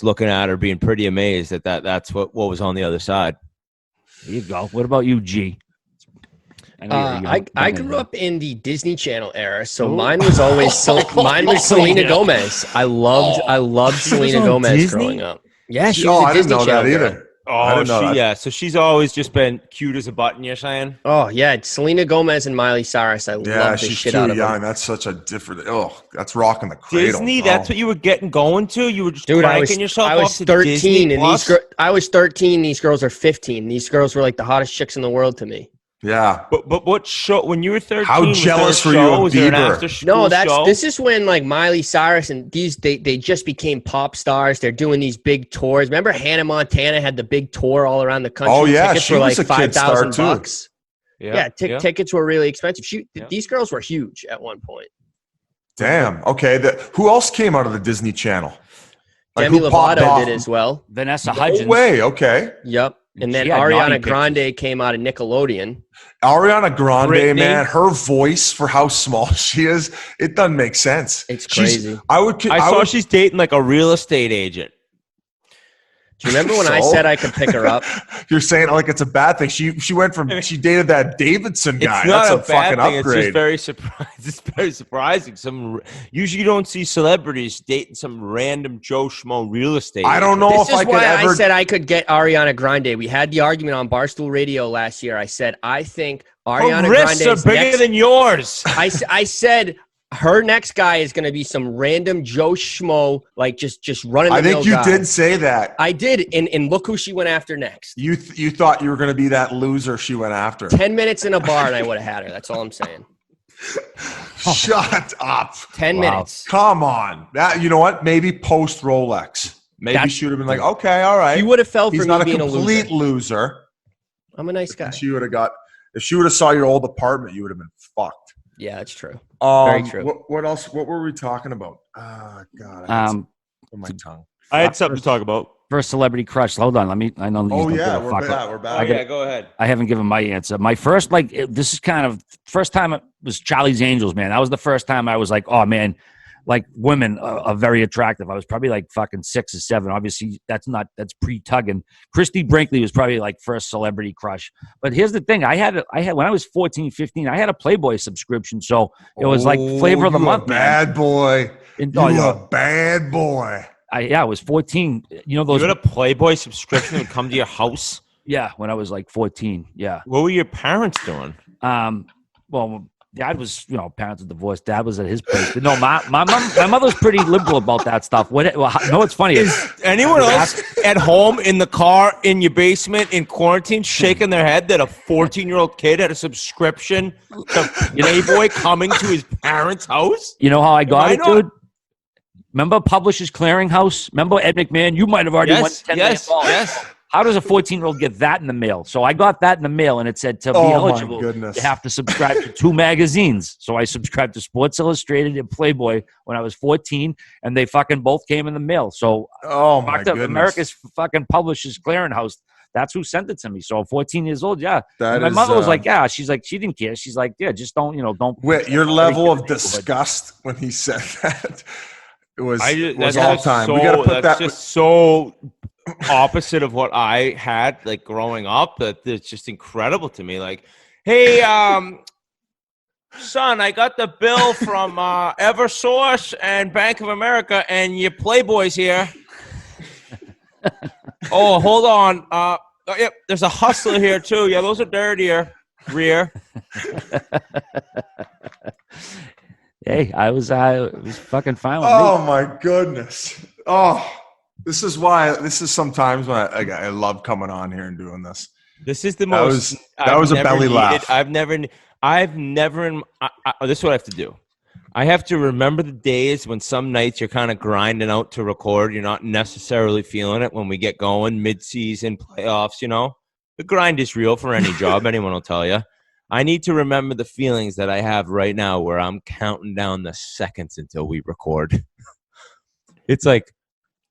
looking at her, being pretty amazed that's what was on the other side. There you go. What about you, G? I grew up in the Disney Channel era, so mine was always Selena Gomez. I loved Selena Gomez Disney? growing up. Yeah, she was a Disney I didn't know Channel that either. girl. So she's always just been cute as a button, you're saying? Oh, yeah. Selena Gomez and Miley Cyrus. I love the shit out of them. Young. That's such a different. that's rocking the cradle. Disney, that's what you were going to? You were just cranking yourself I was off to 13, Disney and Plus? I was 13. These girls are 15. These girls were like the hottest chicks in the world to me. Yeah. But what show, when you were 13, how jealous were you of was there an Bieber? after-school show? This is when like Miley Cyrus and they just became pop stars. They're doing these big tours. Remember Hannah Montana had the big tour all around the country? Oh yeah, tickets she were was like a kid star too. $5,000. Yeah, tickets were really expensive. These girls were huge at one point. Damn. Okay. Who else came out of the Disney Channel? Demi Lovato did as well. Vanessa Hudgens. No way. Okay. Yep. And then She had Ariana naughty Grande pictures. came out of Nickelodeon. Ariana Grande, Britney. man, her voice for how small she is, it doesn't make sense. It's crazy. I saw she's dating like a real estate agent. Do you remember when I said I could pick her up? You're saying it like it's a bad thing. She went from she dated that Davidson guy. It's not That's a bad fucking thing. upgrade. It's just very surprising. It's very surprising. Usually you don't see celebrities dating some random Joe Schmo real estate. I don't know This if I is could why ever. I said I could get Ariana Grande. We had the argument on Barstool Radio last year. I said I think Ariana Her wrists Grande's are bigger next, than yours. I said her next guy is going to be some random Joe Schmo, like just running the I think mill you guy. did say that. I did, and look who she went after next. You thought you were going to be that loser she went after. 10 minutes in a bar, and I would have had her. That's all I'm saying. Shut up. 10 minutes. Come on. That, you know what? Maybe post Rolex. Maybe she would have been like, okay, all right. He would have fell for He's me not a being complete a loser. I'm a nice guy. She would have got. If she would have saw your old apartment, you would have been fucked. Yeah, that's true. Very true. What else? What were we talking about? God. On my tongue. I had something to talk about. First celebrity crush. Hold on. I know. Oh these don't yeah, give a fuck. we're back. Yeah, go ahead. I haven't given my answer. My first, this is kind of first time it was Charlie's Angels, man. That was the first time I was like, oh man, like women are very attractive. I was probably like fucking 6 or 7. Obviously, that's pre-tugging. Christy Brinkley was probably like first celebrity crush. But here's the thing: I had when I was 14, 15, I had a Playboy subscription, so it was like flavor of the month, bad man. boy. And, You a bad boy. I was 14. You know those? You had a Playboy subscription that would come to your house? Yeah, when I was like 14. Yeah. What were your parents doing? Well, Dad was, parents are divorced. Dad was at his place. No, my mother's pretty liberal about that stuff. What's funny is anyone else at home, in the car, in your basement, in quarantine, shaking their head that a 14-year-old kid had a subscription to Playboy coming to his parents' house? You know how I got it, dude? Remember Publishers Clearinghouse? Remember Ed McMahon? You might have already won $10 million. Yes. How does a 14-year-old get that in the mail? So I got that in the mail, and it said to be eligible, you have to subscribe to 2 magazines. So I subscribed to Sports Illustrated and Playboy when I was 14, and they fucking both came in the mail. So my goodness. America's fucking Publishers Clearinghouse, that's who sent it to me. So 14 years old, yeah. My mother was like, yeah. She's like, she didn't care. She's like, yeah, just don't. Wait, your level of disgust when he said that was all time. We got to put that. Just so opposite of what I had like growing up, that it's just incredible to me. Like, hey, son, I got the bill from Eversource and Bank of America, and your Playboy's here. Oh, hold on. Yep, there's a Hustler here too. Yeah, those are dirtier. Rear. Hey, I was fucking fine with me. Oh my goodness. Oh. This is sometimes when I love coming on here and doing this. This is the most. That was a belly laugh. I've never. This is what I have to do. I have to remember the days when some nights you're kind of grinding out to record. You're not necessarily feeling it when we get going mid-season playoffs. The grind is real for any job. Anyone will tell you. I need to remember the feelings that I have right now, where I'm counting down the seconds until we record. It's like,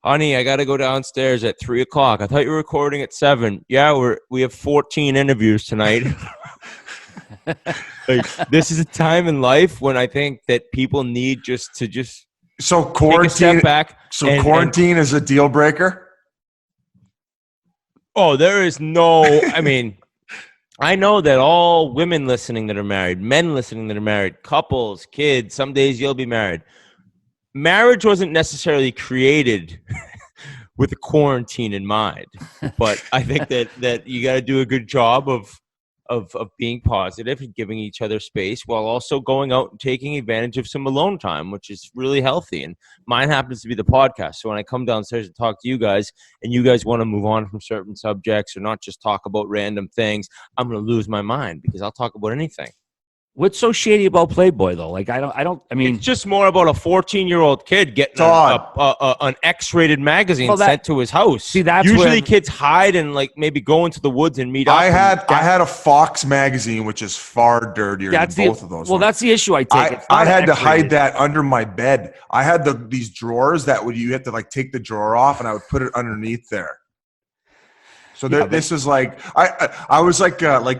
honey, I got to go downstairs at 3:00. I thought you were recording at 7. Yeah, we have 14 interviews tonight. Like, this is a time in life when I think that people need so quarantine, take a step back. So quarantine is a deal breaker? Oh, there is no, I mean, I know that all women listening that are married, men listening that are married, couples, kids, some days you'll be married. Marriage wasn't necessarily created with a quarantine in mind, but I think that you got to do a good job of being positive and giving each other space while also going out and taking advantage of some alone time, which is really healthy. And mine happens to be the podcast. So when I come downstairs and talk to you guys, and you guys want to move on from certain subjects or not just talk about random things, I'm going to lose my mind because I'll talk about anything. What's so shady about Playboy though? Like, I mean, it's just more about a 14-year-old kid getting an X-rated magazine sent to his house. See, that's usually kids hide and like maybe go into the woods and meet up. I had a Fox magazine, which is far dirtier than both of those. Well, that's the issue. I had to hide that under my bed. I had these drawers that you had to like take the drawer off, and I would put it underneath there. So this is like I was like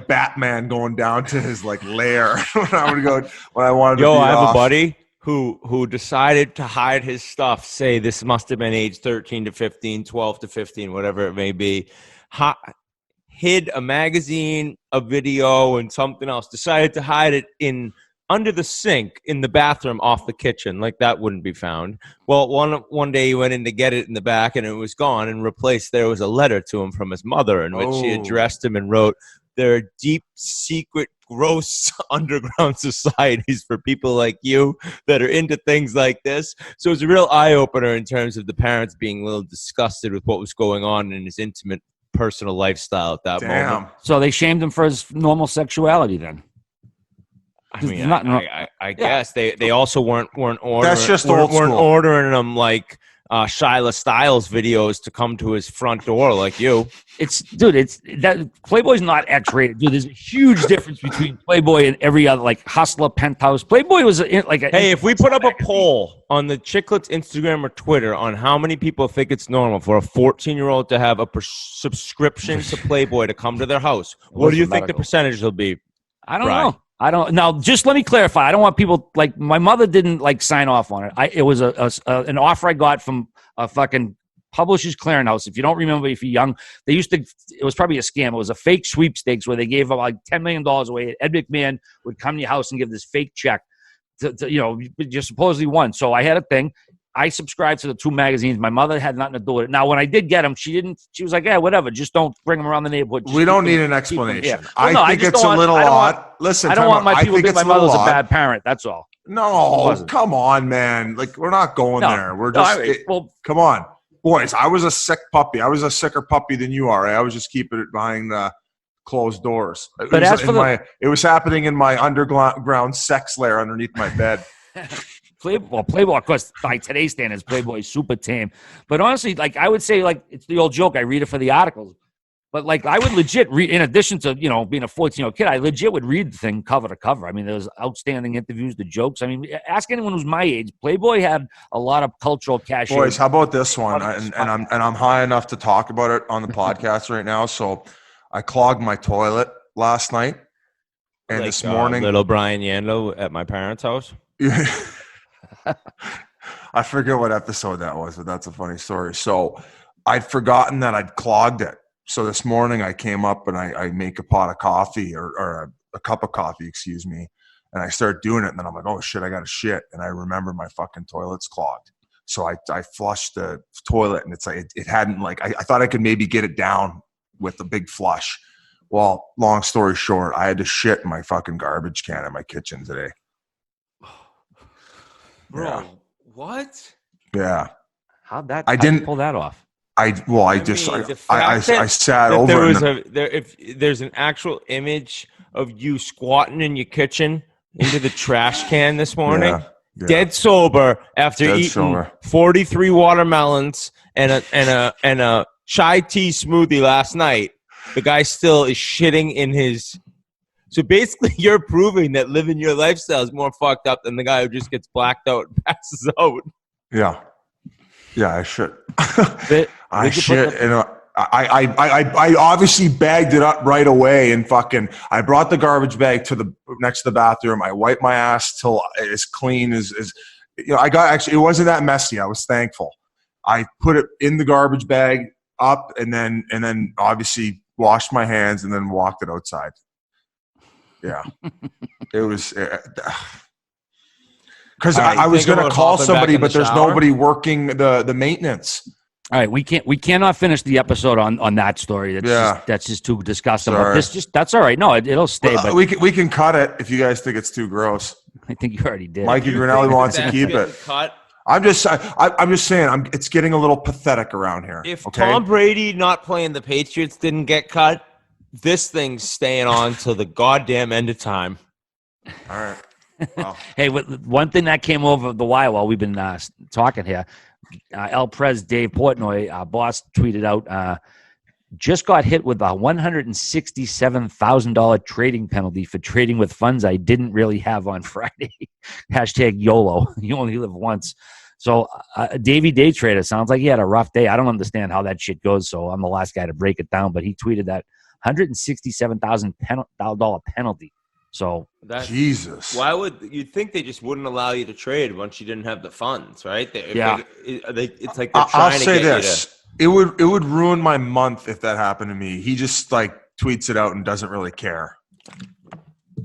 Batman going down to his like lair when I wanted to. I have a buddy who decided to hide his stuff, say this must have been age 13 to 15, 12 to 15, whatever it may be, hid a magazine, a video, and something else, decided to hide it under the sink in the bathroom off the kitchen, like that wouldn't be found. Well, one day he went in to get it in the back, and it was gone, and replaced there was a letter to him from his mother in which she addressed him and wrote, "There are deep, secret, gross underground societies for people like you that are into things like this." So it was a real eye-opener in terms of the parents being a little disgusted with what was going on in his intimate personal lifestyle at that moment. So they shamed him for his normal sexuality then. I mean, I guess they also weren't ordering. That's just old weren't school. ordering him like Shyla Styles videos to come to his front door like you. It's that Playboy's not X-rated, dude. There's a huge difference between Playboy and every other, like Hustler, Penthouse. Playboy was Hey, if we put up a poll on the Chiclets Instagram or Twitter on how many people think it's normal for a 14-year-old to have a subscription to Playboy to come to their house, what do you think the percentage will be? I don't know. I don't. Now, just let me clarify. I don't want people like my mother didn't like sign off on it. It was an offer I got from a fucking Publishers Clearinghouse. If you don't remember, if you're young, they used to. It was probably a scam. It was a fake sweepstakes where they gave like $10 million away. Ed McMahon would come to your house and give this fake check. You supposedly won. So I had a thing. I subscribed to the 2 magazines. My mother had nothing to do with it. Now, when I did get them, she was like, "Yeah, whatever. Just don't bring them around the neighborhood." We don't need an explanation. Yeah. I think it's a little odd. Listen, I don't want my people to think my mother's a odd. bad parent. That's all. No, come on, man. Like, we're not going there. We're just come on. Boys, I was a sick puppy. I was a sicker puppy than you are. I was just keeping it behind the closed doors. It was happening in my underground sex lair underneath my bed. Playboy, of course, by today's standards, Playboy is super tame. But honestly, like I would say, like it's the old joke. I read it for the articles, but like I would legit read. In addition to being a 14-year-old kid, I legit would read the thing cover to cover. I mean, there's outstanding interviews, the jokes. I mean, ask anyone who's my age. Playboy had a lot of cultural cachet. Boys, how about this one? And I'm high enough to talk about it on the podcast right now. So I clogged my toilet last night, and this morning, little Brian Yandel at my parents' house. I forget what episode that was, but that's a funny story. So I'd forgotten that I'd clogged it. So this morning I came up and I make a pot of coffee or a cup of coffee, excuse me. And I start doing it. And then I'm like, oh shit, I got to shit. And I remember my fucking toilet's clogged. So I flushed the toilet and it's like, it hadn't like, I thought I could maybe get it down with a big flush. Well, long story short, I had to shit in my fucking garbage can in my kitchen today. Bro, what? Yeah. How'd that? I didn't pull that off. I sat over. If there's an actual image of you squatting in your kitchen into the trash can this morning, dead sober after eating 43 watermelons and a chai tea smoothie last night, the guy still is shitting in his. So basically, you're proving that living your lifestyle is more fucked up than the guy who just gets blacked out and passes out. Yeah, I shit. I shit, and I obviously bagged it up right away and fucking. I brought the garbage bag to the next to the bathroom. I wiped my ass till it's clean as I got. Actually, it wasn't that messy. I was thankful. I put it in the garbage bag up and then obviously washed my hands and then walked it outside. Yeah, it was because I was going to call somebody, but there's nobody working the maintenance. All right, we cannot finish the episode on that story. That's just too disgusting. Sorry. But that's all right. No, it'll stay. But we can cut it if you guys think it's too gross. I think you already did. Mikey Grinelli wants to keep it. Cut? I'm just saying it's getting a little pathetic around here. If Tom Brady not playing the Patriots didn't get cut, this thing's staying on till the goddamn end of time. All right. Well. Hey, one thing that came over the wire while we've been talking here, El Prez Dave Portnoy, our boss, tweeted out, just got hit with a $167,000 trading penalty for trading with funds I didn't really have on Friday. Hashtag YOLO. You only live once. So Davey Day Trader sounds like he had a rough day. I don't understand how that shit goes, so I'm the last guy to break it down. But he tweeted that $167,000 penalty. So Jesus. Why would you think they just wouldn't allow you to trade once you didn't have the funds, right? It's like they're trying I'll to say get this. It would ruin my month if that happened to me. He just like tweets it out and doesn't really care.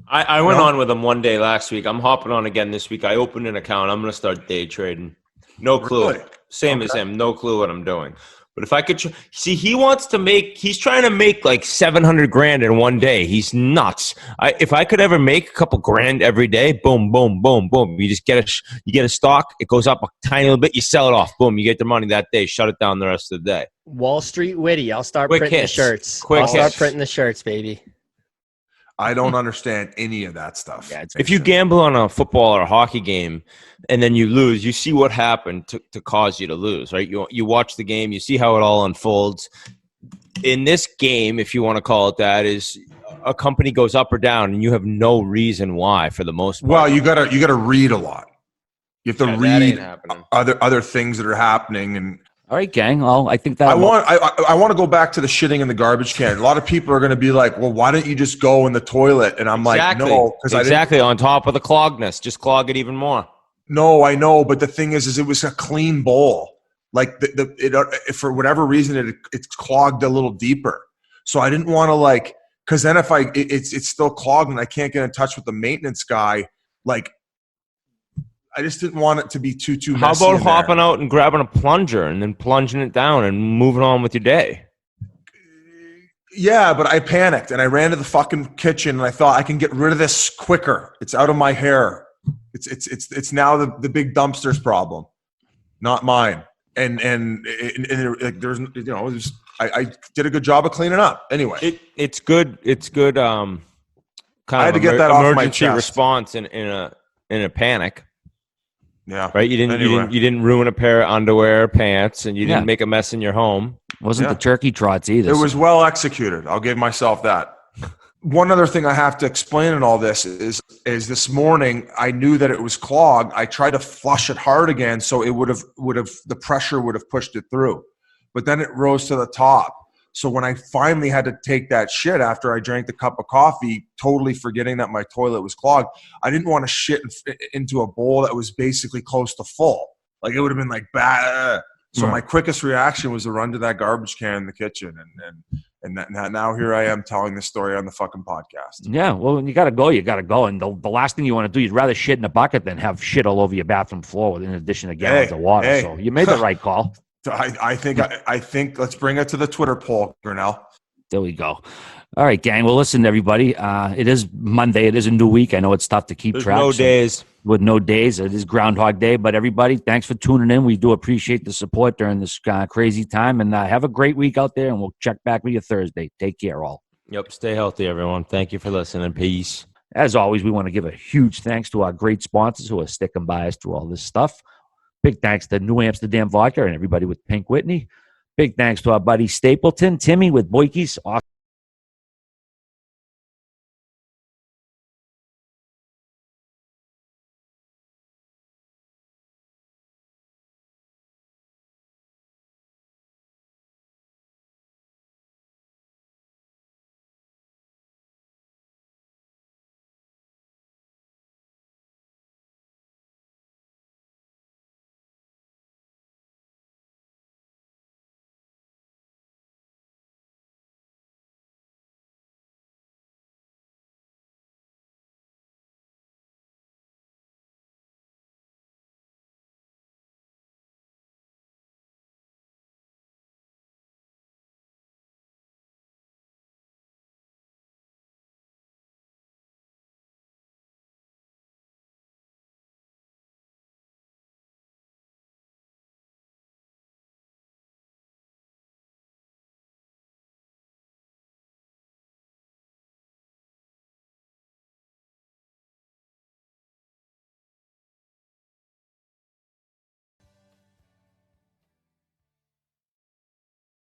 I went on with him one day last week. I'm hopping on again this week. I opened an account. I'm going to start day trading. No clue. Really? Same as him. No clue what I'm doing. But if I could see, he's trying to make like 700 grand in one day. He's nuts. If I could ever make a couple grand every day, boom, boom, boom, boom. You just get a stock. It goes up a tiny little bit. You sell it off. Boom. You get the money that day. Shut it down the rest of the day. Wall Street witty. I'll start Quick printing hits. the shirts. Quick I'll start hits. printing the shirts, baby. I don't understand any of that stuff. Yeah, it's If you gamble on a football or a hockey game and then you lose, you see what happened to cause you to lose, right? You watch the game, you see how it all unfolds. In this game, if you want to call it that, is a company goes up or down and you have no reason why for the most part. Well, you gotta read a lot. You have to that ain't read happening. other things that are happening. And all right, gang. Well, I think that I want to go back to the shitting in the garbage can. A lot of people are going to be like, "Well, why don't you just go in the toilet?" And I'm like, "No, because exactly on top of the clogness, just clog it even more." No, I know, but the thing is it was a clean bowl. Like for whatever reason, it's clogged a little deeper. So I didn't want to because then if it's still clogged and I can't get in touch with the maintenance guy, I just didn't want it to be too How messy. about hopping out and grabbing a plunger and then plunging it down and moving on with your day? Yeah, but I panicked and I ran to the fucking kitchen and I thought I can get rid of this quicker. It's out of my hair. It's now the big dumpster's problem, not mine. And there's I did a good job of cleaning up. Anyway, it's good. It's good. Kind I had of to get that off my emergency chest. response in a panic. Yeah. Right. You didn't ruin a pair of underwear or pants, and you didn't make a mess in your home. Wasn't the turkey trots either. It was well executed. I'll give myself that. One other thing I have to explain in all this is this morning I knew that it was clogged. I tried to flush it hard again, so it would have the pressure would have pushed it through, but then it rose to the top. So when I finally had to take that shit after I drank the cup of coffee, totally forgetting that my toilet was clogged, I didn't want to shit into a bowl that was basically close to full. Like it would have been like bad. So my quickest reaction was to run to that garbage can in the kitchen, and now here I am telling this story on the fucking podcast. Yeah, well, when you got to go, you got to go. And the last thing you want to do, you'd rather shit in a bucket than have shit all over your bathroom floor in addition to gallons of water. So you made the right call. I think let's bring it to the Twitter poll, Grinnell. There we go. All right, gang. Well, listen, everybody. It is Monday. It is a new week. I know it's tough to keep track. No days. With no days. It is Groundhog Day. But everybody, thanks for tuning in. We do appreciate the support during this crazy time. And have a great week out there. And we'll check back with you Thursday. Take care, all. Yep. Stay healthy, everyone. Thank you for listening. Peace. As always, we want to give a huge thanks to our great sponsors who are sticking by us through all this stuff. Big thanks to New Amsterdam Vodka and everybody with Pink Whitney. Big thanks to our buddy Stapleton, Timmy with Boyke's. Awesome.